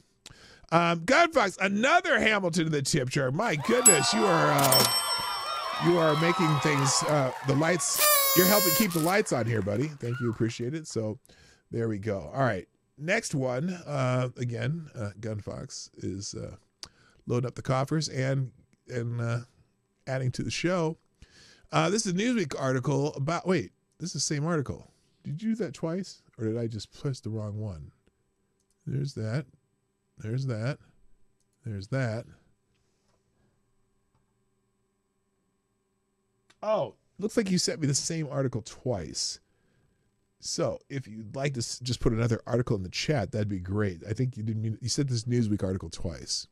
Gunfox, another Hamilton in the tip jar. My goodness, you are making things, the lights, you're helping keep the lights on here, buddy. Thank you, appreciate it. So there we go. All right, next one, again, Gunfox is loading up the coffers and adding to the show. This is a Newsweek article about, wait, this is the same article. Did you do that twice, or did I just press the wrong one? There's that. There's that. There's that. Oh, looks like you sent me the same article twice. So if you'd like to just put another article in the chat, that'd be great. I think you didn't mean, you sent this Newsweek article twice.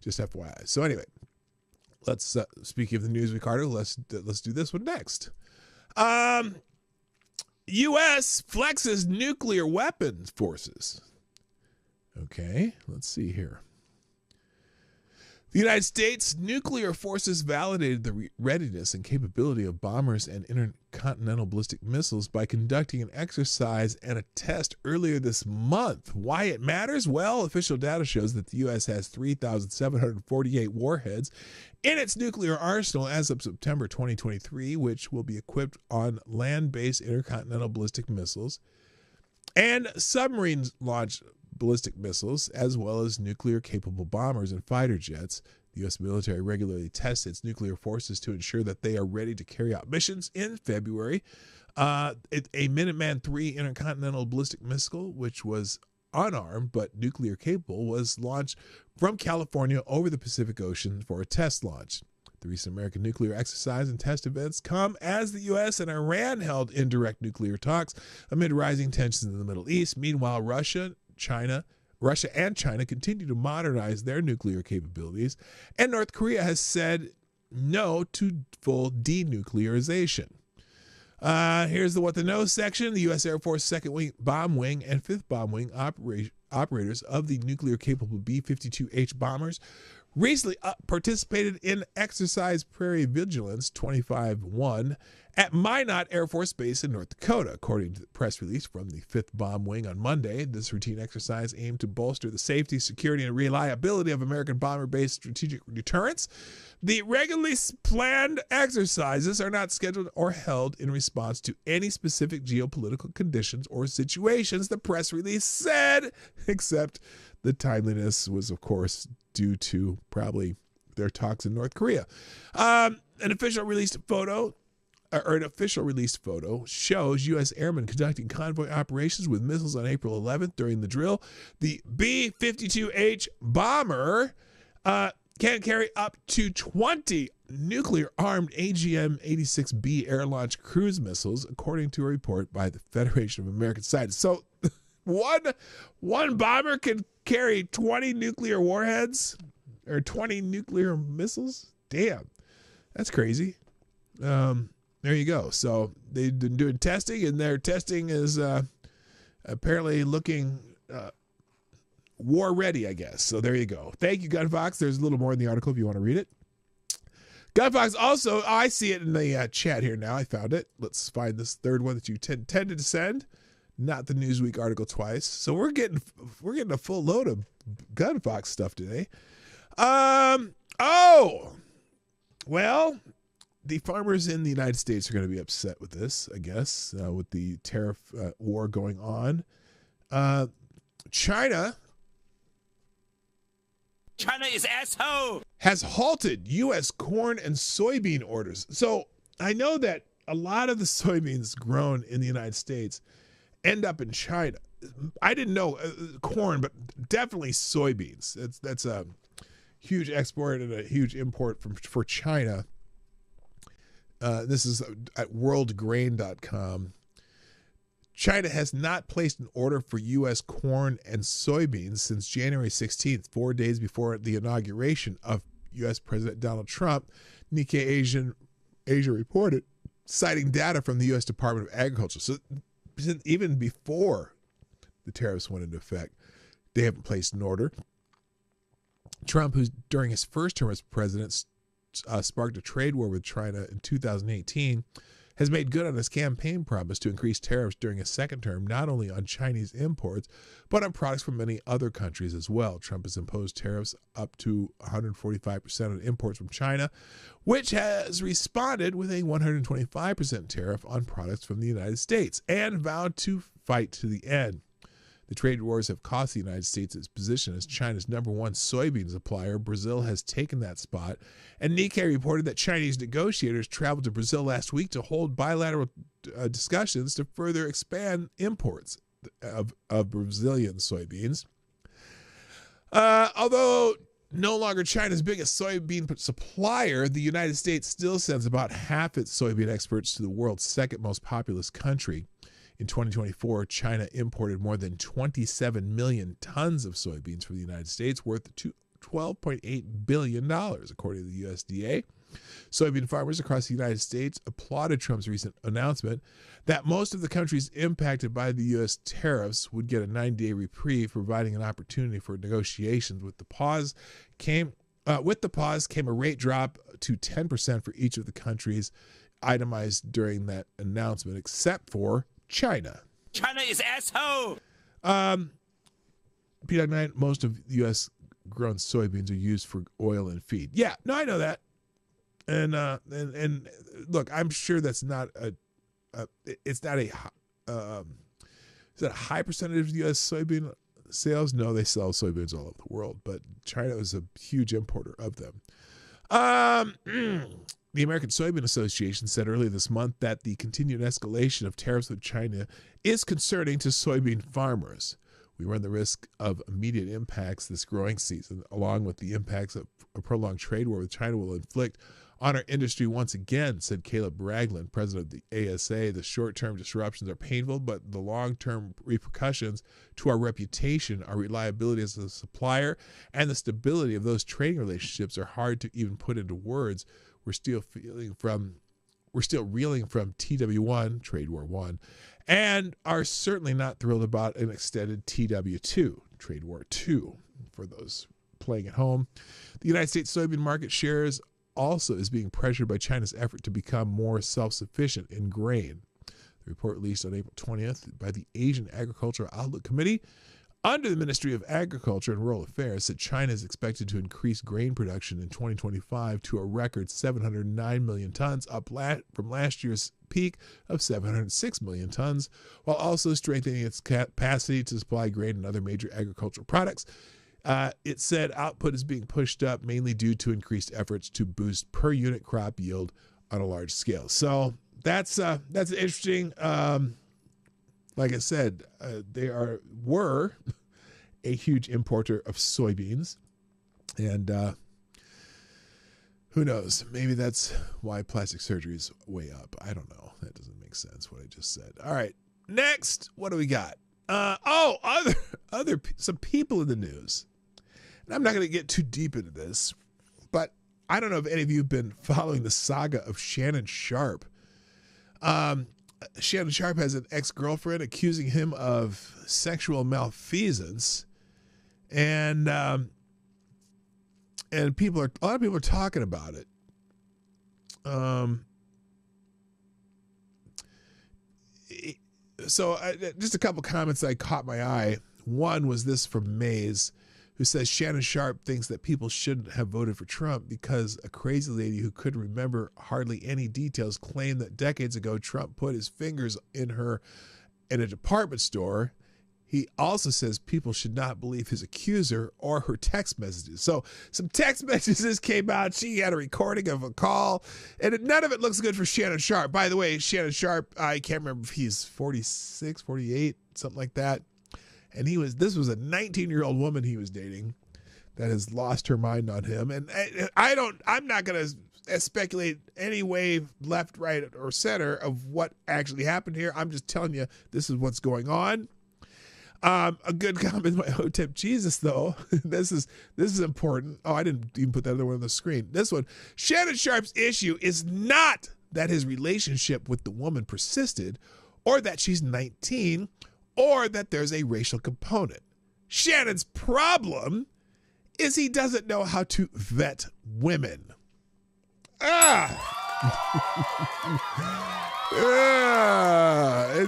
Just FYI. So anyway, let's speaking of the Newsweek article, let's do this one next. U.S. flexes nuclear weapons forces. Okay, let's see here. The United States nuclear forces validated the readiness and capability of bombers and intercontinental ballistic missiles by conducting an exercise and a test earlier this month. Why it matters? Well, official data shows that the U.S. has 3,748 warheads in its nuclear arsenal as of September 2023, which will be equipped on land-based intercontinental ballistic missiles and submarine-launched ballistic missiles, as well as nuclear-capable bombers and fighter jets. The U.S. military regularly tests its nuclear forces to ensure that they are ready to carry out missions. In February, a Minuteman III intercontinental ballistic missile, which was unarmed but nuclear-capable, was launched from California over the Pacific Ocean for a test launch. The recent American nuclear exercise and test events come as the U.S. and Iran held indirect nuclear talks amid rising tensions in the Middle East. Meanwhile, Russia and China continue to modernize their nuclear capabilities, and North Korea has said no to full denuclearization. Here's the what to know section. The U.S. Air Force 2nd Wing Bomb Wing and 5th Bomb Wing operators of the nuclear-capable B-52H bombers recently participated in Exercise Prairie Vigilance 25-1 at Minot Air Force Base in North Dakota. According to the press release from the 5th Bomb Wing on Monday, this routine exercise aimed to bolster the safety, security, and reliability of American bomber-based strategic deterrence. The regularly planned exercises are not scheduled or held in response to any specific geopolitical conditions or situations, the press release said, except the timeliness was, of course, due to probably their talks in North Korea. An official released photo shows U.S. airmen conducting convoy operations with missiles on April 11th during the drill. The B-52H bomber can carry up to 20 nuclear-armed AGM-86B air-launched cruise missiles, according to a report by the Federation of American Scientists. So one bomber can carry 20 nuclear warheads or 20 nuclear missiles? Damn, that's crazy. There you go. So they've been doing testing, and their testing is apparently looking war ready, I guess. So there you go. Thank you, Gunfox. There's a little more in the article if you want to read it. Gunfox also, I see it in the chat here now. I found it. Let's find this third one that you tended to send. Not the Newsweek article twice. So we're getting a full load of Gunfox stuff today. Well, the farmers in the United States are going to be upset with this, I guess, with the tariff war going on. China is asshole. Has halted U.S. corn and soybean orders. So I know that a lot of the soybeans grown in the United States end up in China. I didn't know corn, but definitely soybeans. That's a huge export and a huge import for China. This is at worldgrain.com. China has not placed an order for U.S. corn and soybeans since January 16th, 4 days before the inauguration of U.S. President Donald Trump, Nikkei Asia reported, citing data from the U.S. Department of Agriculture. So even before the tariffs went into effect, they haven't placed an order. Trump, who's during his first term as president, sparked a trade war with China in 2018, has made good on his campaign promise to increase tariffs during his second term, not only on Chinese imports, but on products from many other countries as well. Trump has imposed tariffs up to 145% on imports from China, which has responded with a 125% tariff on products from the United States, and vowed to fight to the end. The trade wars have cost the United States its position as China's #1 soybean supplier. Brazil has taken that spot, and Nikkei reported that Chinese negotiators traveled to Brazil last week to hold bilateral discussions to further expand imports of Brazilian soybeans. Although no longer China's biggest soybean supplier, the United States still sends about half its soybean exports to the world's second most populous country. In 2024, China imported more than 27 million tons of soybeans from the United States, worth $12.8 billion, according to the USDA. Soybean farmers across the United States applauded Trump's recent announcement that most of the countries impacted by the U.S. tariffs would get a 9-day reprieve, providing an opportunity for negotiations. With the pause came a rate drop to 10% for each of the countries itemized during that announcement, except for China. China is asshole. PDawgKnight, most of U.S. grown soybeans are used for oil and feed. Yeah, no, I know that. And look, I'm sure that's not is that a high percentage of U.S. soybean sales? No, they sell soybeans all over the world, but China is a huge importer of them. The American Soybean Association said earlier this month that the continued escalation of tariffs with China is concerning to soybean farmers. We run the risk of immediate impacts this growing season, along with the impacts of a prolonged trade war with China will inflict on our industry once again, said Caleb Ragland, president of the ASA. The short-term disruptions are painful, but the long-term repercussions to our reputation, our reliability as a supplier, and the stability of those trading relationships are hard to even put into words. We're still feeling from we're still reeling from TW1, Trade War 1, and are certainly not thrilled about an extended TW2, Trade War 2, for those playing at home. The United States soybean market shares also is being pressured by China's effort to become more self-sufficient in grain. The report released on April 20th by the Asian Agricultural Outlook Committee under the Ministry of Agriculture and Rural Affairs said China is expected to increase grain production in 2025 to a record 709 million tons, up from last year's peak of 706 million tons, while also strengthening its capacity to supply grain and other major agricultural products. It said output is being pushed up mainly due to increased efforts to boost per unit crop yield on a large scale. So that's interesting. Like I said, they were a huge importer of soybeans, and who knows? Maybe that's why plastic surgery is way up. I don't know. That doesn't make sense what I just said. All right, next, what do we got? Some people in the news. And I'm not going to get too deep into this, but I don't know if any of you have been following the saga of Shannon Sharpe. Shannon Sharpe has an ex-girlfriend accusing him of sexual malfeasance, and a lot of people are talking about it. So just a couple comments that caught my eye. One was this from Maze, who says Shannon Sharpe thinks that people shouldn't have voted for Trump because a crazy lady who couldn't remember hardly any details claimed that decades ago Trump put his fingers in her in a department store. He also says people should not believe his accuser or her text messages. So some text messages came out. She had a recording of a call, and none of it looks good for Shannon Sharpe. By the way, Shannon Sharpe, I can't remember if he's 46, 48, something like that. And this was a 19-year-old woman he was dating that has lost her mind on him. And I'm not going to speculate any way, left, right, or center of what actually happened here. I'm just telling you, this is what's going on. A good comment by Hotep Jesus, though. This is important. Oh, I didn't even put that other one on the screen. This one. Shannon Sharpe's issue is not that his relationship with the woman persisted or that she's 19 or that there's a racial component. Shannon's problem is he doesn't know how to vet women. And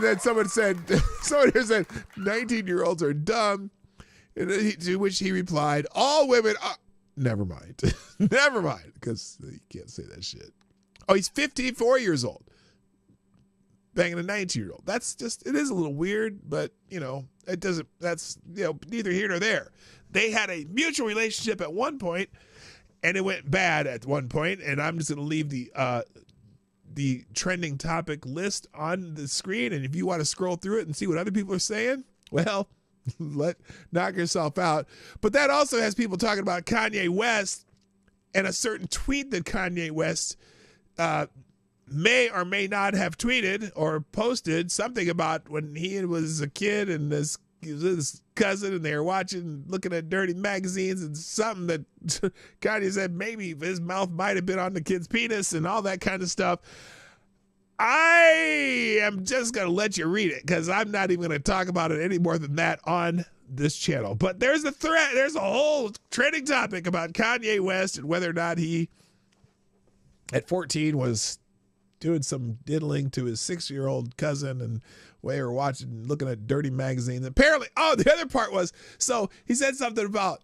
then someone here said 19-year-olds are dumb, to which he replied, all women are... Never mind. Never mind, because you can't say that shit. Oh, he's 54 years old. Banging a 19-year-old. That's just, it is a little weird, but, that's neither here nor there. They had a mutual relationship at one point, and it went bad at one point, and I'm just going to leave the trending topic list on the screen, and if you want to scroll through it and see what other people are saying, well, knock yourself out. But that also has people talking about Kanye West and a certain tweet that Kanye West may or may not have tweeted or posted something about when he was a kid and his cousin, and they were looking at dirty magazines, and something that Kanye said maybe his mouth might have been on the kid's penis and all that kind of stuff. I am just going to let you read it because I'm not even going to talk about it any more than that on this channel. But there's a whole trending topic about Kanye West and whether or not he, at 14, was doing some diddling to his 6-year-old cousin, and they were looking at dirty magazines. Apparently, the other part was, so he said something about,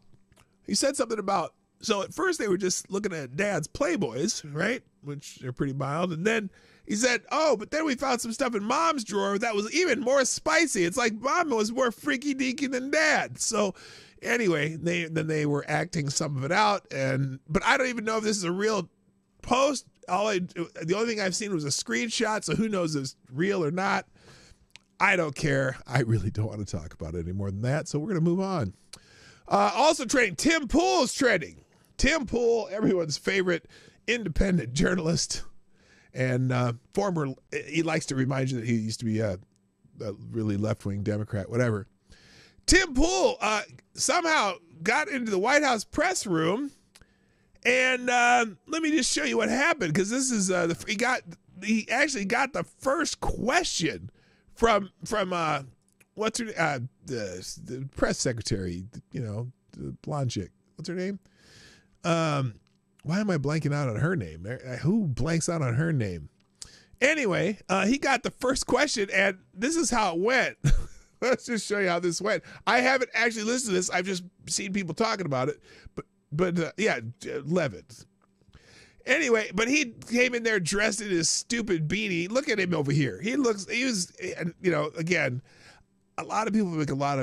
so at first they were just looking at dad's Playboys, right? Which are pretty mild. And then he said, but then we found some stuff in mom's drawer that was even more spicy. It's like mom was more freaky deaky than dad. So anyway, they were acting some of it out. But I don't even know if this is a real post. The only thing I've seen was a screenshot, so who knows if it's real or not. I don't care. I really don't want to talk about it any more than that, so we're going to move on. Also trending, Tim Pool's trending. Tim Pool, everyone's favorite independent journalist, and he likes to remind you that he used to be a really left-wing Democrat, whatever. Tim Pool somehow got into the White House press room. And let me just show you what happened, because this is he actually got the first question from what's her the press secretary, you know, the blonde chick. What's her name? Why am I blanking out on her name? Who blanks out on her name? Anyway, he got the first question, and this is how it went. Let's just show you how this went. I haven't actually listened to this. I've just seen people talking about it. But yeah, Levitt. Anyway, but he came in there dressed in his stupid beanie. Look at him over here. He was, you know, again, a lot of people make a lot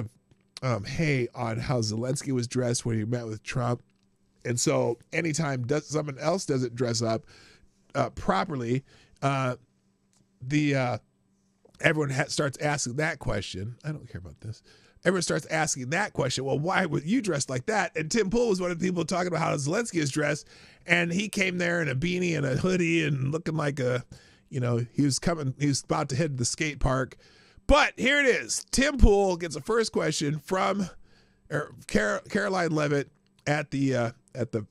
of hay on how Zelensky was dressed when he met with Trump. And so anytime someone else doesn't dress up properly, everyone starts asking that question. I don't care about this. Everyone starts asking that question. Well, why were you dressed like that? And Tim Pool was one of the people talking about how Zelensky is dressed. And he came there in a beanie and a hoodie and looking like he was about to head to the skate park. But here it is. Tim Pool gets the first question from Caroline Levitt at the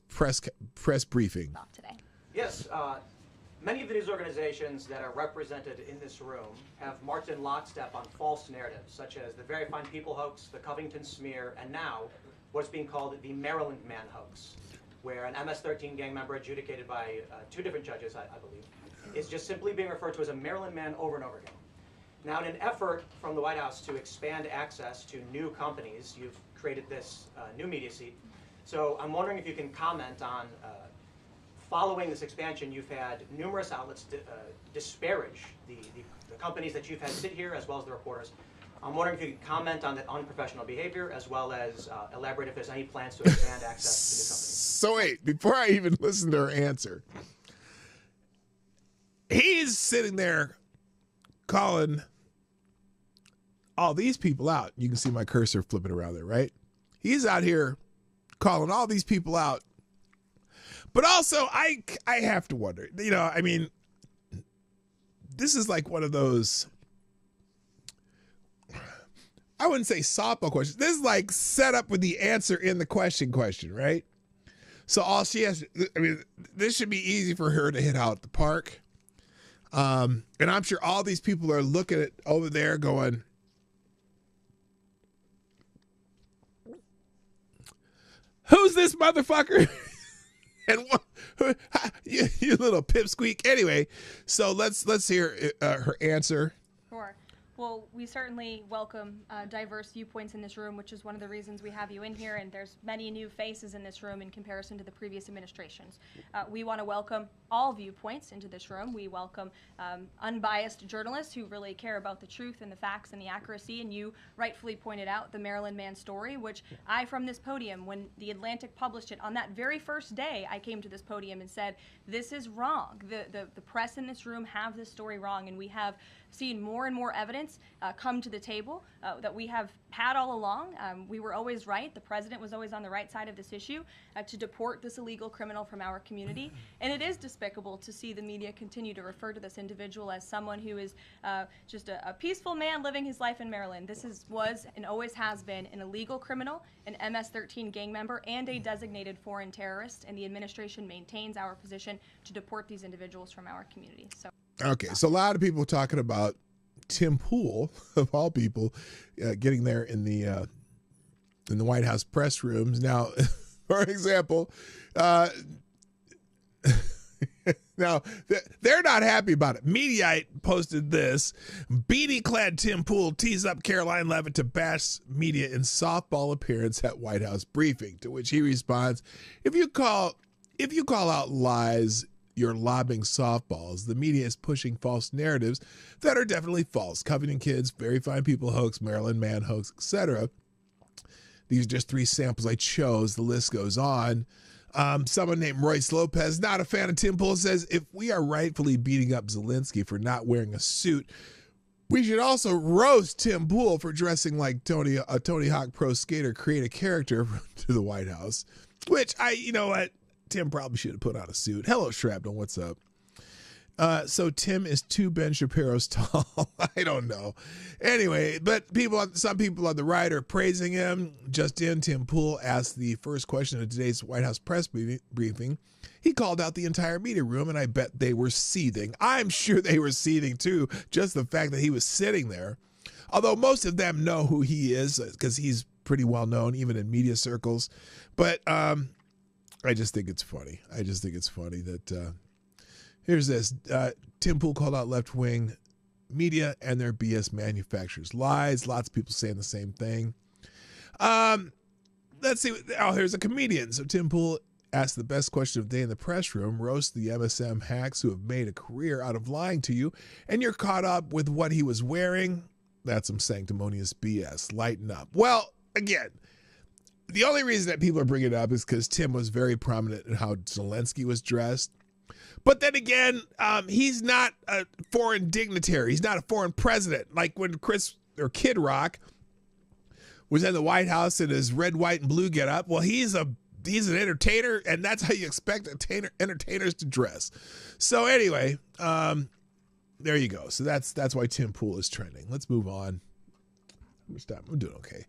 press briefing. Today. Yes, many of the news organizations that are represented in this room have marched in lockstep on false narratives, such as the Very Fine People hoax, the Covington smear, and now what's being called the Maryland Man hoax, where an MS-13 gang member adjudicated by 2 different judges, I believe, is just simply being referred to as a Maryland Man over and over again. Now, in an effort from the White House to expand access to new companies, you've created this new media seat. So I'm wondering if you can comment on following this expansion, you've had numerous outlets disparage the companies that you've had sit here, as well as the reporters. I'm wondering if you could comment on that unprofessional behavior, as well as elaborate if there's any plans to expand access to new companies. So wait, before I even listen to her answer, he's sitting there calling all these people out. You can see my cursor flipping around there, right? He's out here calling all these people out. But also, I have to wonder, you know, I mean, this is like one of those, I wouldn't say softball questions. This is like set up with the answer in the question, right? So all she has, I mean, this should be easy for her to hit out at the park. And I'm sure all these people are looking at over there going, who's this motherfucker? And you little pipsqueak. Anyway, so let's hear her answer. Sure. Well, we certainly welcome diverse viewpoints in this room, which is one of the reasons we have you in here, and there's many new faces in this room in comparison to the previous administrations. We want to welcome all viewpoints into this room. We welcome unbiased journalists who really care about the truth and the facts and the accuracy, and you rightfully pointed out the Maryland Man story, which I, from this podium, when The Atlantic published it, on that very first day, I came to this podium and said, this is wrong. The press in this room have this story wrong, and we have seen more and more evidence come to the table that we have had all along. We were always right. The president was always on the right side of this issue to deport this illegal criminal from our community. And it is despicable to see the media continue to refer to this individual as someone who is just a peaceful man living his life in Maryland. This was and always has been an illegal criminal, an MS-13 gang member, and a designated foreign terrorist. And the administration maintains our position to deport these individuals from our community. So. Okay, so a lot of people talking about Tim Pool, of all people, getting there in the White House press rooms. Now, for example, now they're not happy about it. Mediaite posted this: beanie-clad Tim Pool teased up Caroline Levitt to bash media in softball appearance at White House briefing. To which he responds, "If you call out lies, you're lobbing softballs. The media is pushing false narratives that are definitely false. Covington kids, Very Fine People hoax, Maryland Man hoax, etc. These are just 3 samples I chose. The list goes on." Someone named Royce Lopez, not a fan of Tim Pool, says, if we are rightfully beating up Zelensky for not wearing a suit, we should also roast Tim Pool for dressing like a Tony Hawk pro skater, create a character to the White House. Which, you know what? Tim probably should have put on a suit. Hello, Shrapnel. What's up? So Tim is 2 Ben Shapiro's tall. I don't know. Anyway, but some people on the right are praising him. Just in, Tim Pool asked the first question of today's White House press briefing. He called out the entire media room, and I bet they were seething. I'm sure they were seething too, just the fact that he was sitting there. Although most of them know who he is because he's pretty well known, even in media circles. But I just think it's funny. I just think it's funny that here's this. Tim Pool called out left-wing media and their BS manufacturers. Lies. Lots of people saying the same thing. Let's see. Oh, here's a comedian. So Tim Pool asked the best question of the day in the press room. Roast the MSM hacks who have made a career out of lying to you, and you're caught up with what he was wearing. That's some sanctimonious BS. Lighten up. Well, again, the only reason that people are bringing it up is because Tim was very prominent in how Zelensky was dressed. But then again, he's not a foreign dignitary. He's not a foreign president. Like when Kid Rock was in the White House in his red, white, and blue getup. Well, he's an entertainer, and that's how you expect entertainers to dress. So anyway, there you go. So that's why Tim Pool is trending. Let's move on. I'm doing okay.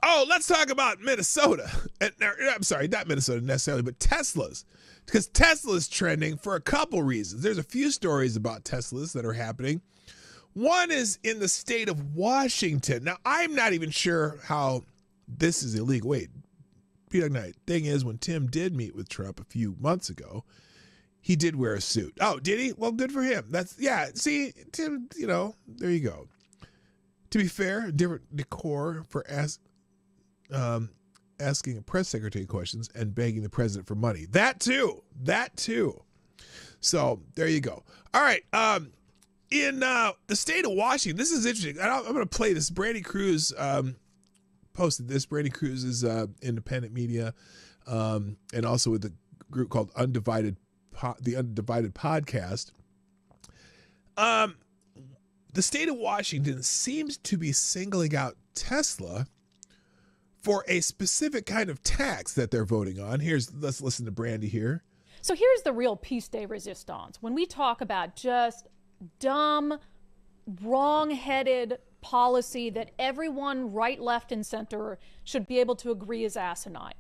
Let's talk about Minnesota. I'm sorry, not Minnesota necessarily, but Tesla's. Because Tesla's trending for a couple reasons. There's a few stories about Teslas that are happening. One is in the state of Washington. Now, I'm not even sure how this is illegal. Wait, PDawgKnight. Thing is, when Tim did meet with Trump a few months ago, he did wear a suit. Oh, did he? Well, good for him. See, Tim, there you go. To be fair, different decor for asking a press secretary questions and begging the president for money. That too. So there you go. All right. In the state of Washington, this is interesting. I'm going to play this. Brandy Cruz posted this. Brandy Cruz is independent media and also with a group called the Undivided Podcast. The state of Washington seems to be singling out Tesla for a specific kind of tax that they're voting on. Let's listen to Brandy here. So here's the real piece de resistance. When we talk about just dumb, wrong-headed policy that everyone right, left, and center should be able to agree is asinine.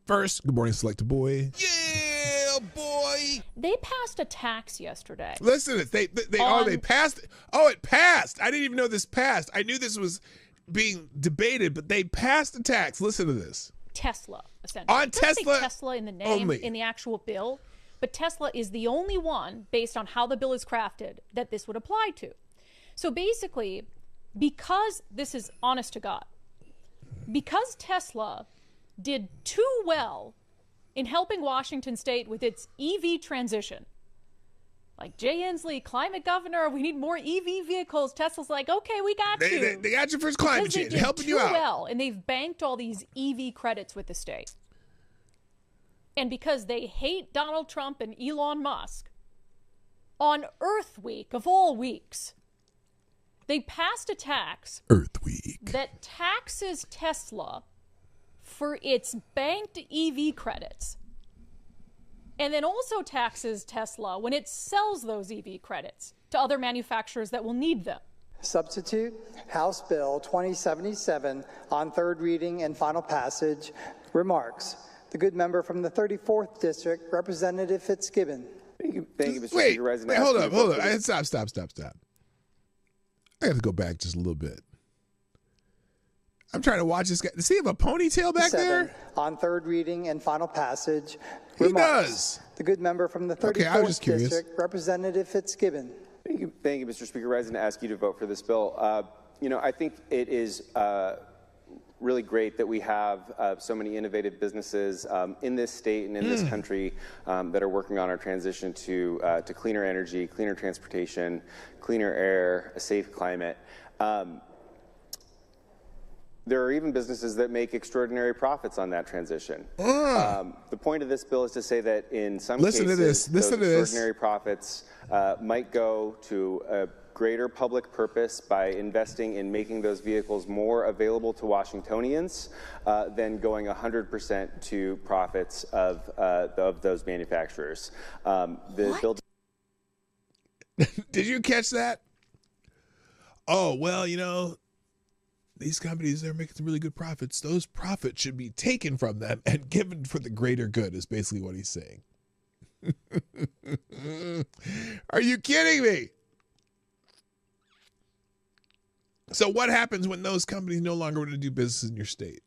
First, good morning, Selected Boy. Yeah, boy. They passed a tax yesterday. Listen to it. They passed. Oh, it passed. I didn't even know this passed. I knew this was being debated, but they passed a tax. Listen to this. Tesla, essentially. On Tesla. Say Tesla in the name, only. In the actual bill, but Tesla is the only one, based on how the bill is crafted, that this would apply to. So basically, because this is honest to God, because Tesla did too well in helping Washington State with its EV transition, like Jay Inslee, climate governor, we need more EV vehicles. Tesla's like, okay, we got you. They got you for climate change, helping you out. Well, and they've banked all these EV credits with the state. And because they hate Donald Trump and Elon Musk, on Earth Week, of all weeks, they passed a tax Earth Week that taxes Tesla for its banked EV credits, and then also taxes Tesla when it sells those EV credits to other manufacturers that will need them. Substitute House Bill 2077 on third reading and final passage. Remarks. The good member from the 34th District, Representative Fitzgibbon. Thank you, Mr. Wait, Speaker. hold up. Stop. I have to go back just a little bit. I'm trying to watch this guy. Does he have a ponytail back there? On third reading and final passage. He Remarks. does. The good member from the 34th District, Representative Fitzgibbon. Thank you, Mr. Speaker. Rising to ask you to vote for this bill. I think it is really great that we have so many innovative businesses in this state and in this country that are working on our transition to cleaner energy, cleaner transportation, cleaner air, a safe climate. There are even businesses that make extraordinary profits on that transition. The point of this bill is to say that in some cases, those extraordinary profits might go to a greater public purpose by investing in making those vehicles more available to Washingtonians than going 100% to profits of those manufacturers. The bill Did you catch that? Oh, well, you know, these companies, they're making some really good profits. Those profits should be taken from them and given for the greater good is basically what he's saying. Are you kidding me? So what happens when those companies no longer want to do business in your state?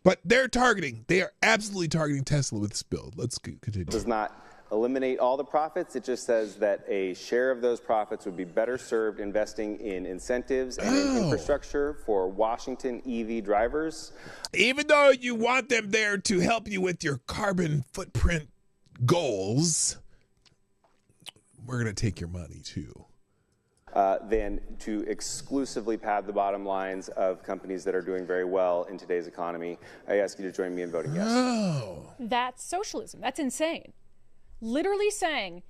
But they are absolutely targeting Tesla with this bill. Let's continue. It does not eliminate all the profits. It just says that a share of those profits would be better served investing in incentives and in infrastructure for Washington EV drivers. Even though you want them there to help you with your carbon footprint goals, we're going to take your money too. Than to exclusively pad the bottom lines of companies that are doing very well in today's economy. I ask you to join me in voting yes. Oh. That's socialism. That's insane. Literally saying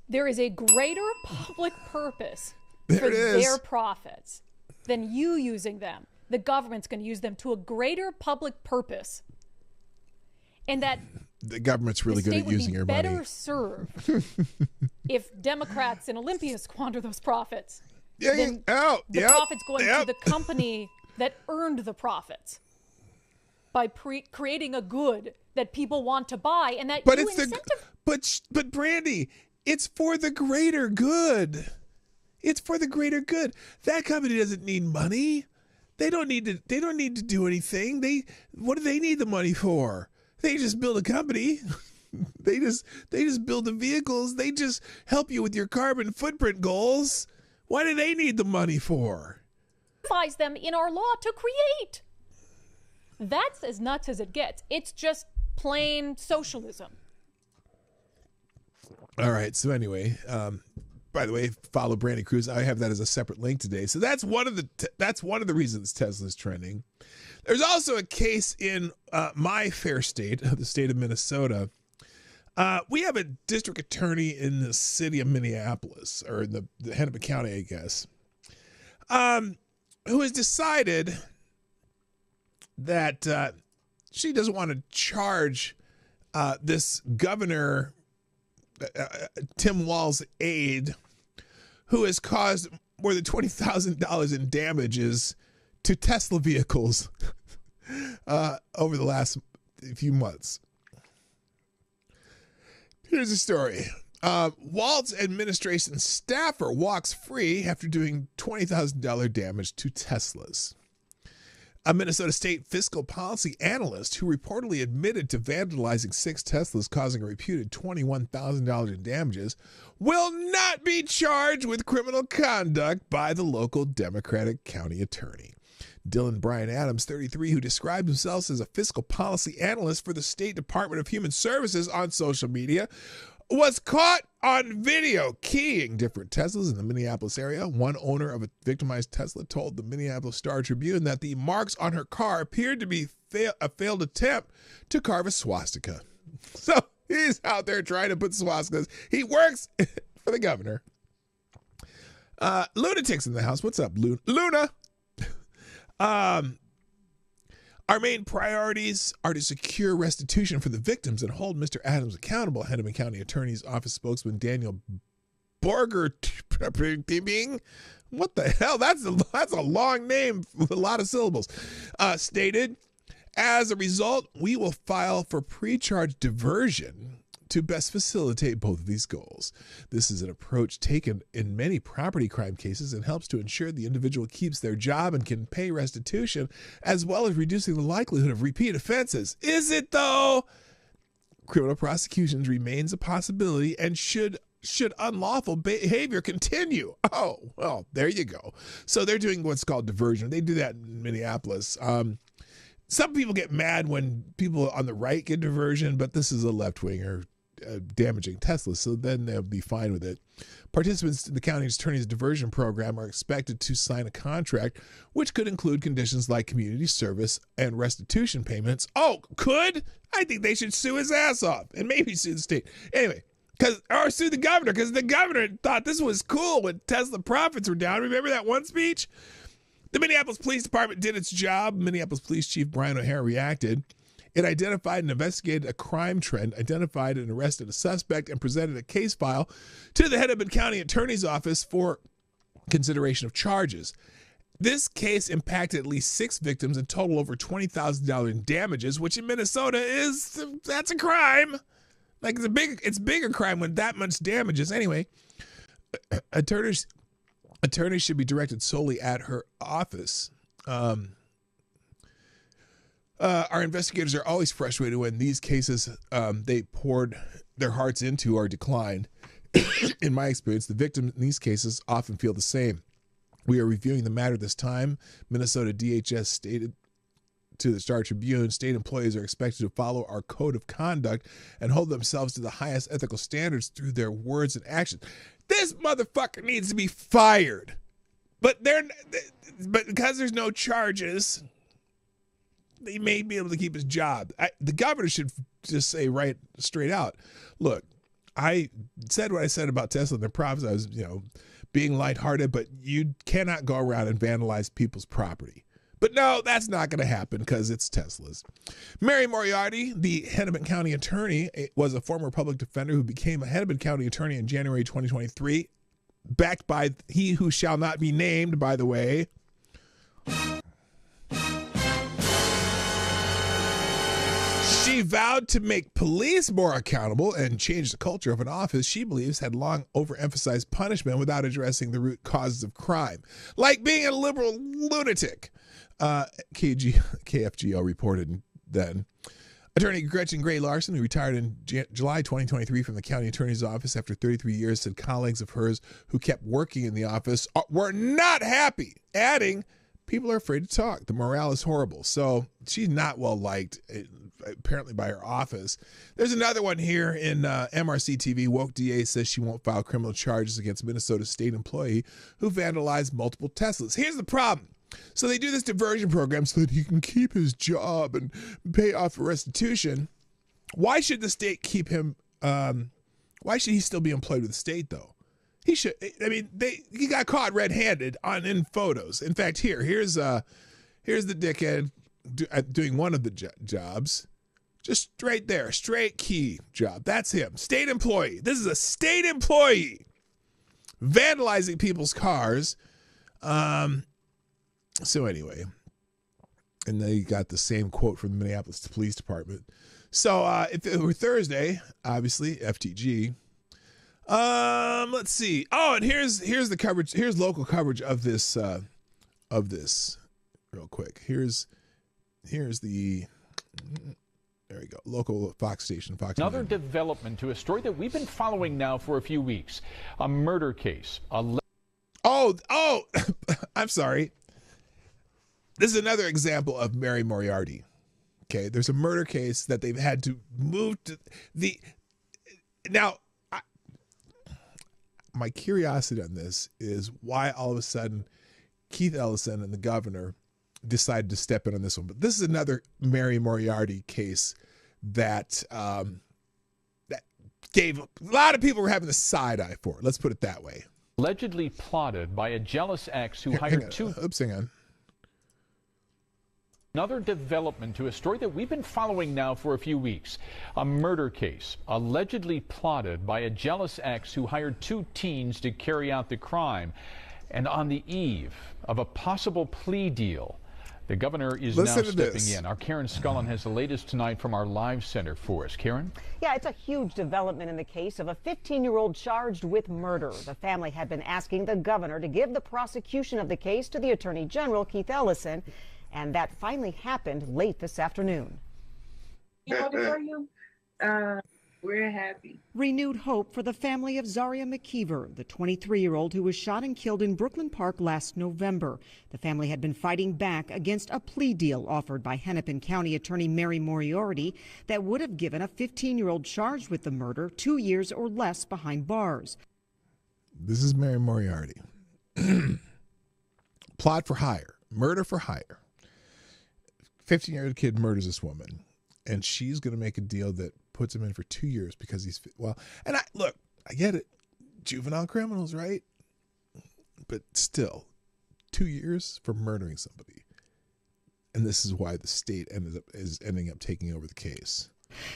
there is a greater public purpose for their profits than you using them. The government's going to use them to a greater public purpose. And that the government's really good at using your money. Better served if Democrats in Olympia squander those profits. The profits going to the company that earned the profits by creating a good that people want to buy, and that but Brandy, it's for the greater good. It's for the greater good. That company doesn't need money. They don't need to do anything. What do they need the money for? They just build a company. They just build the vehicles. They just help you with your carbon footprint goals. What do they need the money for? Advise them in our law to create. That's as nuts as it gets. It's just plain socialism. All right. So anyway, by the way, follow Brandy Cruz. I have that as a separate link today. So that's one of the reasons Tesla's trending. There's also a case in my fair state, the state of Minnesota. We have a district attorney in the city of Minneapolis, or in the Hennepin County, I guess, who has decided that she doesn't want to charge this governor, Tim Walz's aide, who has caused more than $20,000 in damages to Tesla vehicles over the last few months. Here's the story. Walt's administration staffer walks free after doing $20,000 damage to Teslas. A Minnesota State fiscal policy analyst who reportedly admitted to vandalizing 6 Teslas, causing a reputed $21,000 in damages, will not be charged with criminal conduct by the local Democratic county attorney. Dylan Brian Adams, 33, who described himself as a fiscal policy analyst for the State Department of Human Services on social media, was caught on video keying different Teslas in the Minneapolis area. One owner of a victimized Tesla told the Minneapolis Star Tribune that the marks on her car appeared to be a failed attempt to carve a swastika. So he's out there trying to put swastikas. He works for the governor. Lunatics in the house. What's up, Luna? Our main priorities are to secure restitution for the victims and hold Mr. Adams accountable, Hennepin County Attorney's Office spokesman Daniel Borger. What the hell? That's a long name with a lot of syllables. Stated, as a result, we will file for pre-charge diversion to best facilitate both of these goals. This is an approach taken in many property crime cases and helps to ensure the individual keeps their job and can pay restitution, as well as reducing the likelihood of repeat offenses. Is it though? Criminal prosecutions remains a possibility and should unlawful behavior continue. Oh, well, there you go. So they're doing what's called diversion. They do that in Minneapolis. Some people get mad when people on the right get diversion, but this is a left-winger damaging Tesla, so then they'll be fine with it. Participants in the county's attorney's diversion program are expected to sign a contract, which could include conditions like community service and restitution payments. Oh, could? I think they should sue his ass off and maybe sue the state. Anyway, or sue the governor, because the governor thought this was cool when Tesla profits were down. Remember that one speech? The Minneapolis Police Department did its job. Minneapolis Police Chief Brian O'Hare reacted. It identified and investigated a crime trend, identified and arrested a suspect, and presented a case file to the Hennepin County Attorney's Office for consideration of charges. This case impacted at least 6 victims and total over $20,000 in damages, which in Minnesota that's a crime. Like it's bigger crime when that much damages. Anyway, attorneys should be directed solely at her office. Our investigators are always frustrated when these cases they poured their hearts into are declined. In my experience, the victims in these cases often feel the same. We are reviewing the matter this time. Minnesota DHS stated to the Star Tribune, state employees are expected to follow our code of conduct and hold themselves to the highest ethical standards through their words and actions. This motherfucker needs to be fired. But because there's no charges, he may be able to keep his job. The governor should just say right straight out, look, I said what I said about Tesla and their profits. I was, being lighthearted, but you cannot go around and vandalize people's property. But no, that's not going to happen because it's Tesla's. Mary Moriarty, the Hennepin County attorney, was a former public defender who became a Hennepin County attorney in January 2023, backed by he who shall not be named, by the way. She vowed to make police more accountable and change the culture of an office she believes had long overemphasized punishment without addressing the root causes of crime, like being a liberal lunatic. KFGO reported then. Attorney Gretchen Gray Larson, who retired in July 2023 from the county attorney's office after 33 years, said colleagues of hers who kept working in the office were not happy, adding, people are afraid to talk. The morale is horrible. So she's not well liked, apparently, by her office. There's another one here in MRC TV. Woke DA says she won't file criminal charges against Minnesota state employee who vandalized multiple Teslas. Here's the problem. So they do this diversion program so that he can keep his job and pay off restitution. Why should the state keep him? Why should he still be employed with the state, though? He should. I mean, he got caught red-handed in photos. In fact, here's the dickhead doing one of the jobs. Just right there, straight key job. That's him. State employee. This is a state employee vandalizing people's cars. So anyway, and then you got the same quote from the Minneapolis Police Department. So if it were Thursday, obviously FTG. Let's see. Oh, and here's the coverage. Here's local coverage of this real quick. Here's the. There we go. Local Fox station. Another development to a story that we've been following now for a few weeks. A murder case. Oh, I'm sorry. This is another example of Mary Moriarty. Okay, there's a murder case that they've had to move to the. Now, my curiosity on this is why all of a sudden Keith Ellison and the governor decided to step in on this one. But this is another Mary Moriarty case that that gave a lot of people were having a side eye for it. Let's put it that way. Allegedly plotted by a jealous ex who hired two. Oops, hang on. Another development to a story that we've been following now for a few weeks. A murder case allegedly plotted by a jealous ex who hired 2 teens to carry out the crime. And on the eve of a possible plea deal, the governor is now stepping in. Our Karen Scullin has the latest tonight from our live center for us. Karen? Yeah, it's a huge development in the case of a 15-year-old charged with murder. The family had been asking the governor to give the prosecution of the case to the Attorney General, Keith Ellison. And that finally happened late this afternoon. We're happy. Renewed hope for the family of Zaria McKeever, the 23-year-old who was shot and killed in Brooklyn Park last November. The family had been fighting back against a plea deal offered by Hennepin County Attorney Mary Moriarty that would have given a 15-year-old charged with the murder 2 years or less behind bars. This is Mary Moriarty. Plot for hire. Murder for hire. 15-year-old kid murders this woman, and she's going to make a deal that puts him in for 2 years because he's and I get it, juvenile criminals, right? But still, 2 years for murdering somebody, and this is why the state is ending up taking over the case.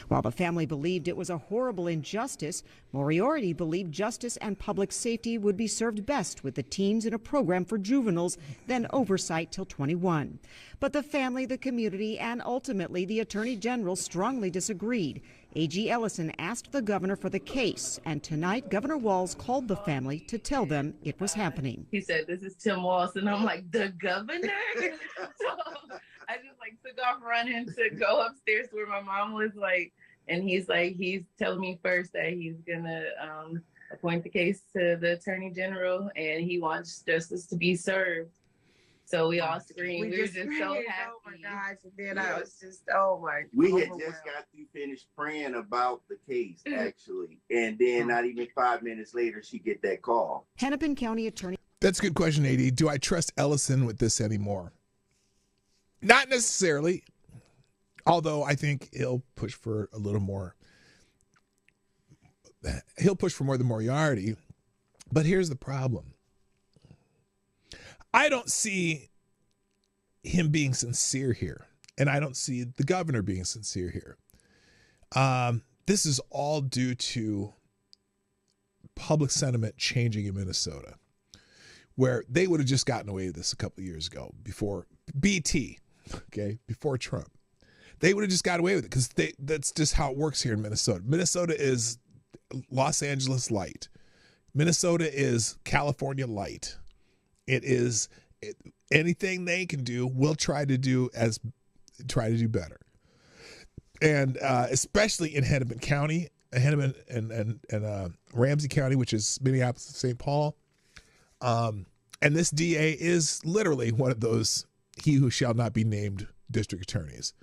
While the family believed it was a horrible injustice, Moriarty believed justice and public safety would be served best with the teens in a program for juveniles, then oversight till 21. But the family, the community, and ultimately the Attorney General strongly disagreed. A.G. Ellison asked the governor for the case, and tonight Governor Walz called the family to tell them it was happening. He said, "This is Tim Walz," and I'm like, "The governor?" So I just took off running to go upstairs where my mom was and he's telling me first that he's gonna appoint the case to the Attorney General and he wants justice to be served. So we all screamed. We were just so happy. Oh my gosh! And then I was just, oh my. We had just got to finish praying about the case, actually, and then not even 5 minutes later, she get that call. Hennepin County Attorney. That's a good question, AD. Do I trust Ellison with this anymore? Not necessarily, although I think he'll push for a little more. He'll push for more than Moriarty, but here's the problem. I don't see him being sincere here, and I don't see the governor being sincere here. This is all due to public sentiment changing in Minnesota, where they would have just gotten away with this a couple of years ago before BT, before Trump. They would have just got away with it because that's just how it works here in Minnesota. Minnesota is Los Angeles light. Minnesota is California light. It is anything they can do, we'll try to do better. And especially in Hennepin County, Hennepin and Ramsey County, which is Minneapolis and St. Paul. And this DA is literally one of those he who shall not be named district attorneys.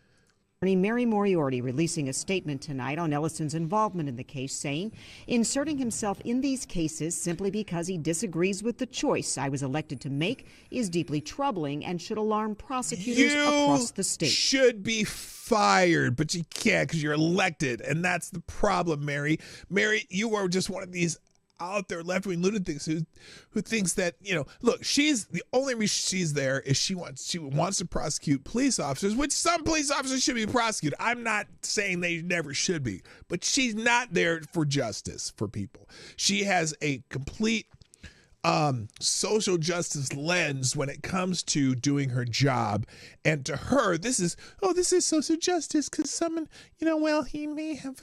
Mary Moriarty releasing a statement tonight on Ellison's involvement in the case, saying, "Inserting himself in these cases simply because he disagrees with the choice I was elected to make is deeply troubling and should alarm prosecutors across the state." You should be fired, but you can't because you're elected, and that's the problem, Mary. Mary, you are just one of these out there left-wing lunatics who thinks that, look, she's the only reason she's there is she wants to prosecute police officers, which some police officers should be prosecuted. I'm not saying they never should be, but she's not there for justice for people. She has a complete social justice lens when it comes to doing her job, and to her this is social justice because someone, he may have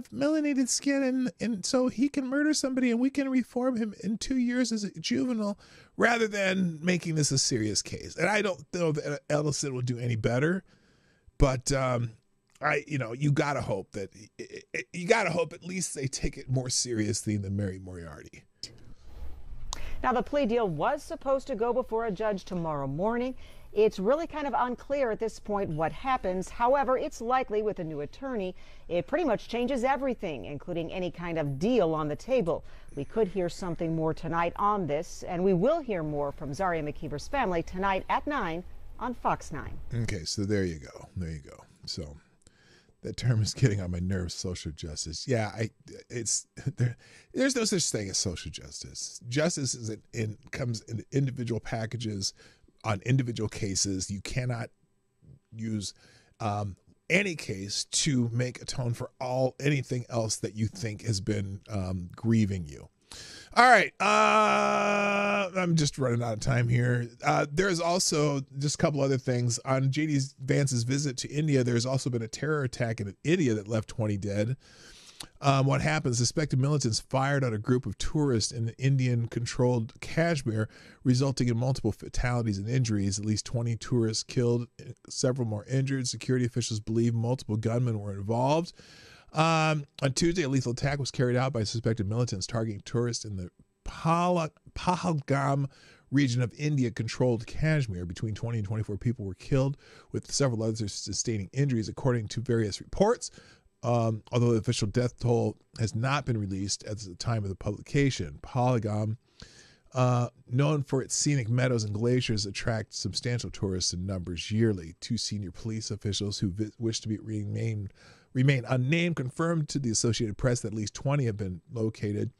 melanated skin and so he can murder somebody and we can reform him in 2 years as a juvenile, rather than making this a serious case. And I don't know that Ellison will do any better, but you gotta hope at least they take it more seriously than Mary Moriarty. Now, the plea deal was supposed to go before a judge tomorrow morning. It's really kind of unclear at this point what happens. However, it's likely with a new attorney, it pretty much changes everything, including any kind of deal on the table. We could hear something more tonight on this, and we will hear more from Zaria McKeever's family tonight at 9 on Fox 9. Okay, so there you go. So that term is getting on my nerves, social justice. Yeah, there's no such thing as social justice. Justice comes in individual packages on individual cases. You cannot use any case to make atone for anything else that you think has been grieving you. All right, I'm just running out of time here. There's also just a couple other things. On J.D. Vance's visit to India, there's also been a terror attack in India that left 20 dead. What happened? Suspected militants fired on a group of tourists in Indian-controlled Kashmir, resulting in multiple fatalities and injuries. At least 20 tourists killed, several more injured. Security officials believe multiple gunmen were involved. On Tuesday, a lethal attack was carried out by suspected militants targeting tourists in the Pahalgam region of India-controlled Kashmir. Between 20 and 24 people were killed, with several others sustaining injuries, according to various reports. Although the official death toll has not been released at the time of the publication. Pahalgam, known for its scenic meadows and glaciers, attract substantial tourists in numbers yearly. Two senior police officials who wish to remain unnamed confirmed to the Associated Press that at least 20 have been located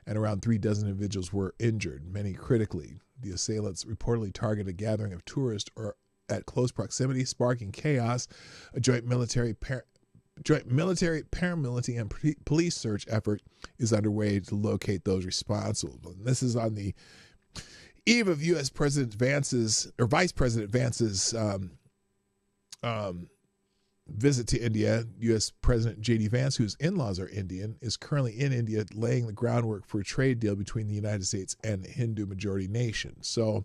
and around 36 individuals were injured, many critically. The assailants reportedly targeted a gathering of tourists or at close proximity, sparking chaos. A joint military, paramilitary, and police search effort is underway to locate those responsible. And this is on the eve of Vice President Vance's visit to India. U.S. President J.D. Vance, whose in-laws are Indian, is currently in India laying the groundwork for a trade deal between the United States and the Hindu-majority nation. So,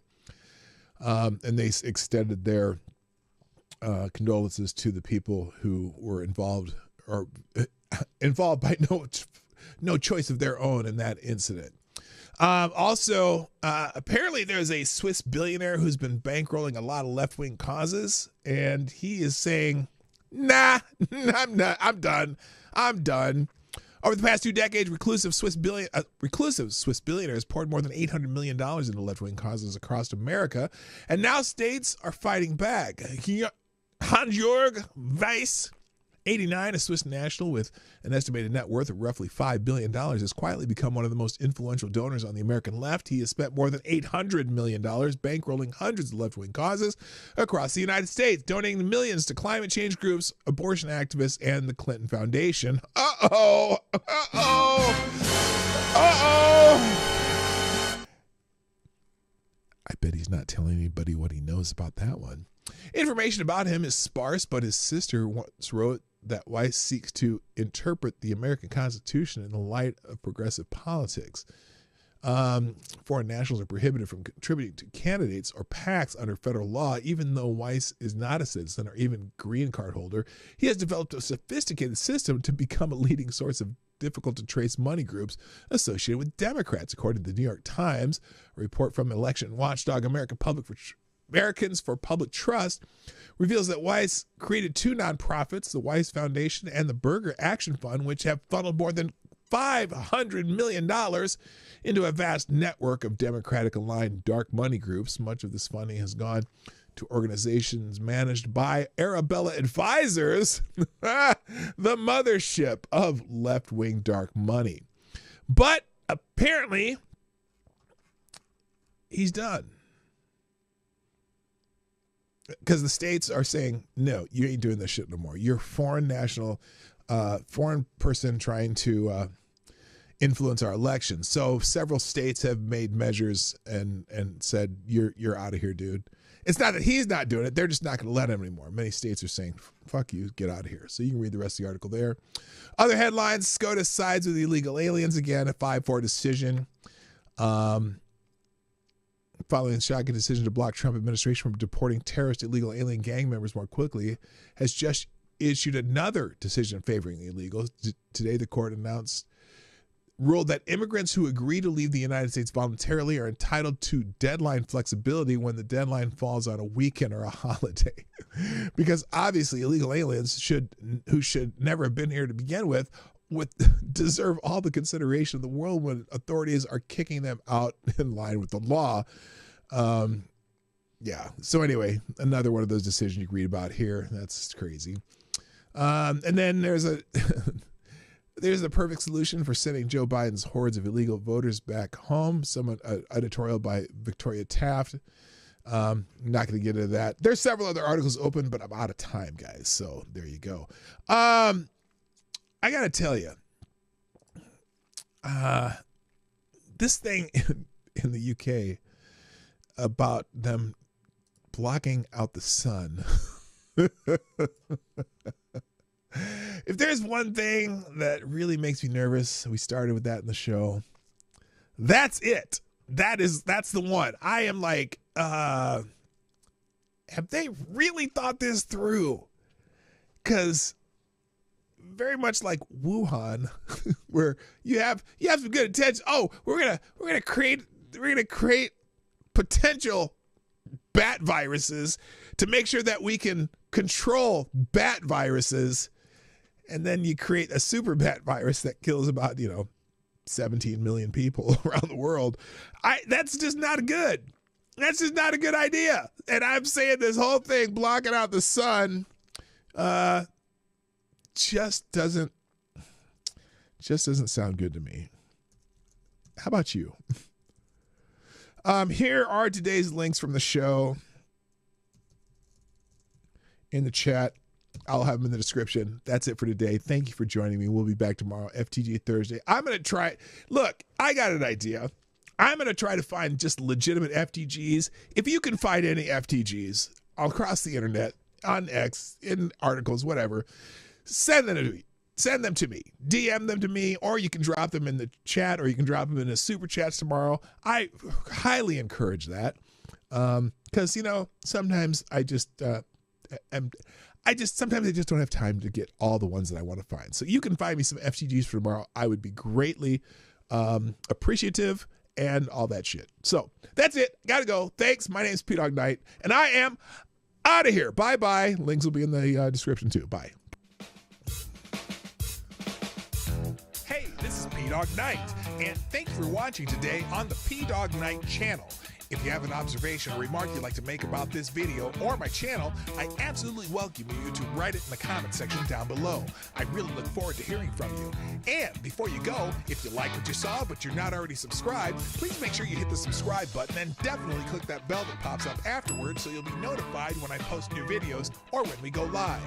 and they extended their condolences to the people who were involved by no choice of their own in that incident. Also, apparently there's a Swiss billionaire who's been bankrolling a lot of left-wing causes, and he is saying, nah, I'm done. Over the past 2 decades, reclusive Swiss billionaires poured more than $800 million into left-wing causes across America, and now states are fighting back. Hans-Jörg Weiss, 89, a Swiss national with an estimated net worth of roughly $5 billion, has quietly become one of the most influential donors on the American left. He has spent more than $800 million bankrolling hundreds of left-wing causes across the United States, donating millions to climate change groups, abortion activists, and the Clinton Foundation. Uh-oh! I bet he's not telling anybody what he knows about that one. Information about him is sparse, but his sister once wrote that Weiss seeks to interpret the American Constitution in the light of progressive politics. Foreign nationals are prohibited from contributing to candidates or PACs under federal law. Even though Weiss is not a citizen or even green card holder, he has developed a sophisticated system to become a leading source of difficult-to-trace money groups associated with Democrats, according to the New York Times. A report from election watchdog Americans for Public Trust reveals that Weiss created 2 nonprofits, the Weiss Foundation and the Burger Action Fund, which have funneled more than $500 million into a vast network of Democratic-aligned dark money groups. Much of this funding has gone to organizations managed by Arabella Advisors, the mothership of left-wing dark money. But apparently, he's done. Because the states are saying, no, you ain't doing this shit no more. You're a foreign national, foreign person trying to influence our elections. So several states have made measures and said, you're out of here, dude. It's not that he's not doing it. They're just not going to let him anymore. Many states are saying, fuck you, get out of here. So you can read the rest of the article there. Other headlines, SCOTUS sides with illegal aliens again, a 5-4 decision. Following the shocking decision to block Trump administration from deporting terrorist illegal alien gang members more quickly, has just issued another decision favoring the illegals. Today, the court ruled that immigrants who agree to leave the United States voluntarily are entitled to deadline flexibility when the deadline falls on a weekend or a holiday. Because obviously illegal aliens who should never have been here to begin with deserve all the consideration of the world when authorities are kicking them out in line with the law. Yeah. So anyway, another one of those decisions you can read about here. That's crazy. And then there's a perfect solution for sending Joe Biden's hordes of illegal voters back home. Editorial by Victoria Taft. Not going to get into that. There's several other articles open, but I'm out of time, guys. So there you go. I got to tell you, this thing in the UK about them blocking out the sun. If there's one thing that really makes me nervous, we started with that in the show. That's it. That's the one. I am like, have they really thought this through? Because very much like Wuhan, where you have some good intentions. Oh, we're gonna create potential bat viruses to make sure that we can control bat viruses, and then you create a super bat virus that kills about 17 million people around the world. That's just not good. That's just not a good idea. And I'm saying this whole thing blocking out the sun just doesn't sound good to me. How about you? Here are today's links from the show. in the chat. I'll have them in the description. That's it for today. Thank you for joining me. We'll be back tomorrow, FTG Thursday. I'm going to try. Look, I got an idea. I'm going to try to find just legitimate FTGs. If you can find any FTGs across the internet, on X, in articles, whatever, send them to me. Send them to me. DM them to me, or you can drop them in the chat, or you can drop them in the super chats tomorrow. I highly encourage that. Because, you know, sometimes I just sometimes I just don't have time to get all the ones that I want to find. So you can find me some FTGs for tomorrow. I would be greatly appreciative and all that shit. So that's it. Gotta go. Thanks. My name's PDawgKnight, and I am out of here. Bye-bye. Links will be in the description too. Bye. Hey, this is PDawgKnight, and thanks for watching today on the PDawgKnight channel. If you have an observation or remark you'd like to make about this video or my channel, I absolutely welcome you to write it in the comment section down below. I really look forward to hearing from you. And before you go, if you like what you saw but you're not already subscribed, please make sure you hit the subscribe button and definitely click that bell that pops up afterwards so you'll be notified when I post new videos or when we go live.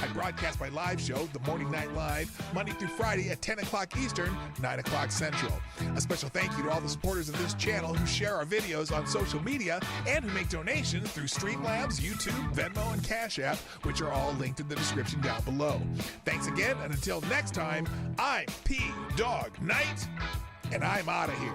I broadcast my live show, The Morning Night Live, Monday through Friday at 10 o'clock Eastern, 9 o'clock Central. A special thank you to all the supporters of this channel who share our videos on social media and who make donations through Streamlabs, YouTube, Venmo, and Cashapp, which are all linked in the description down below. Thanks again, and until next time, I'm PDawgKnight, and I'm out of here.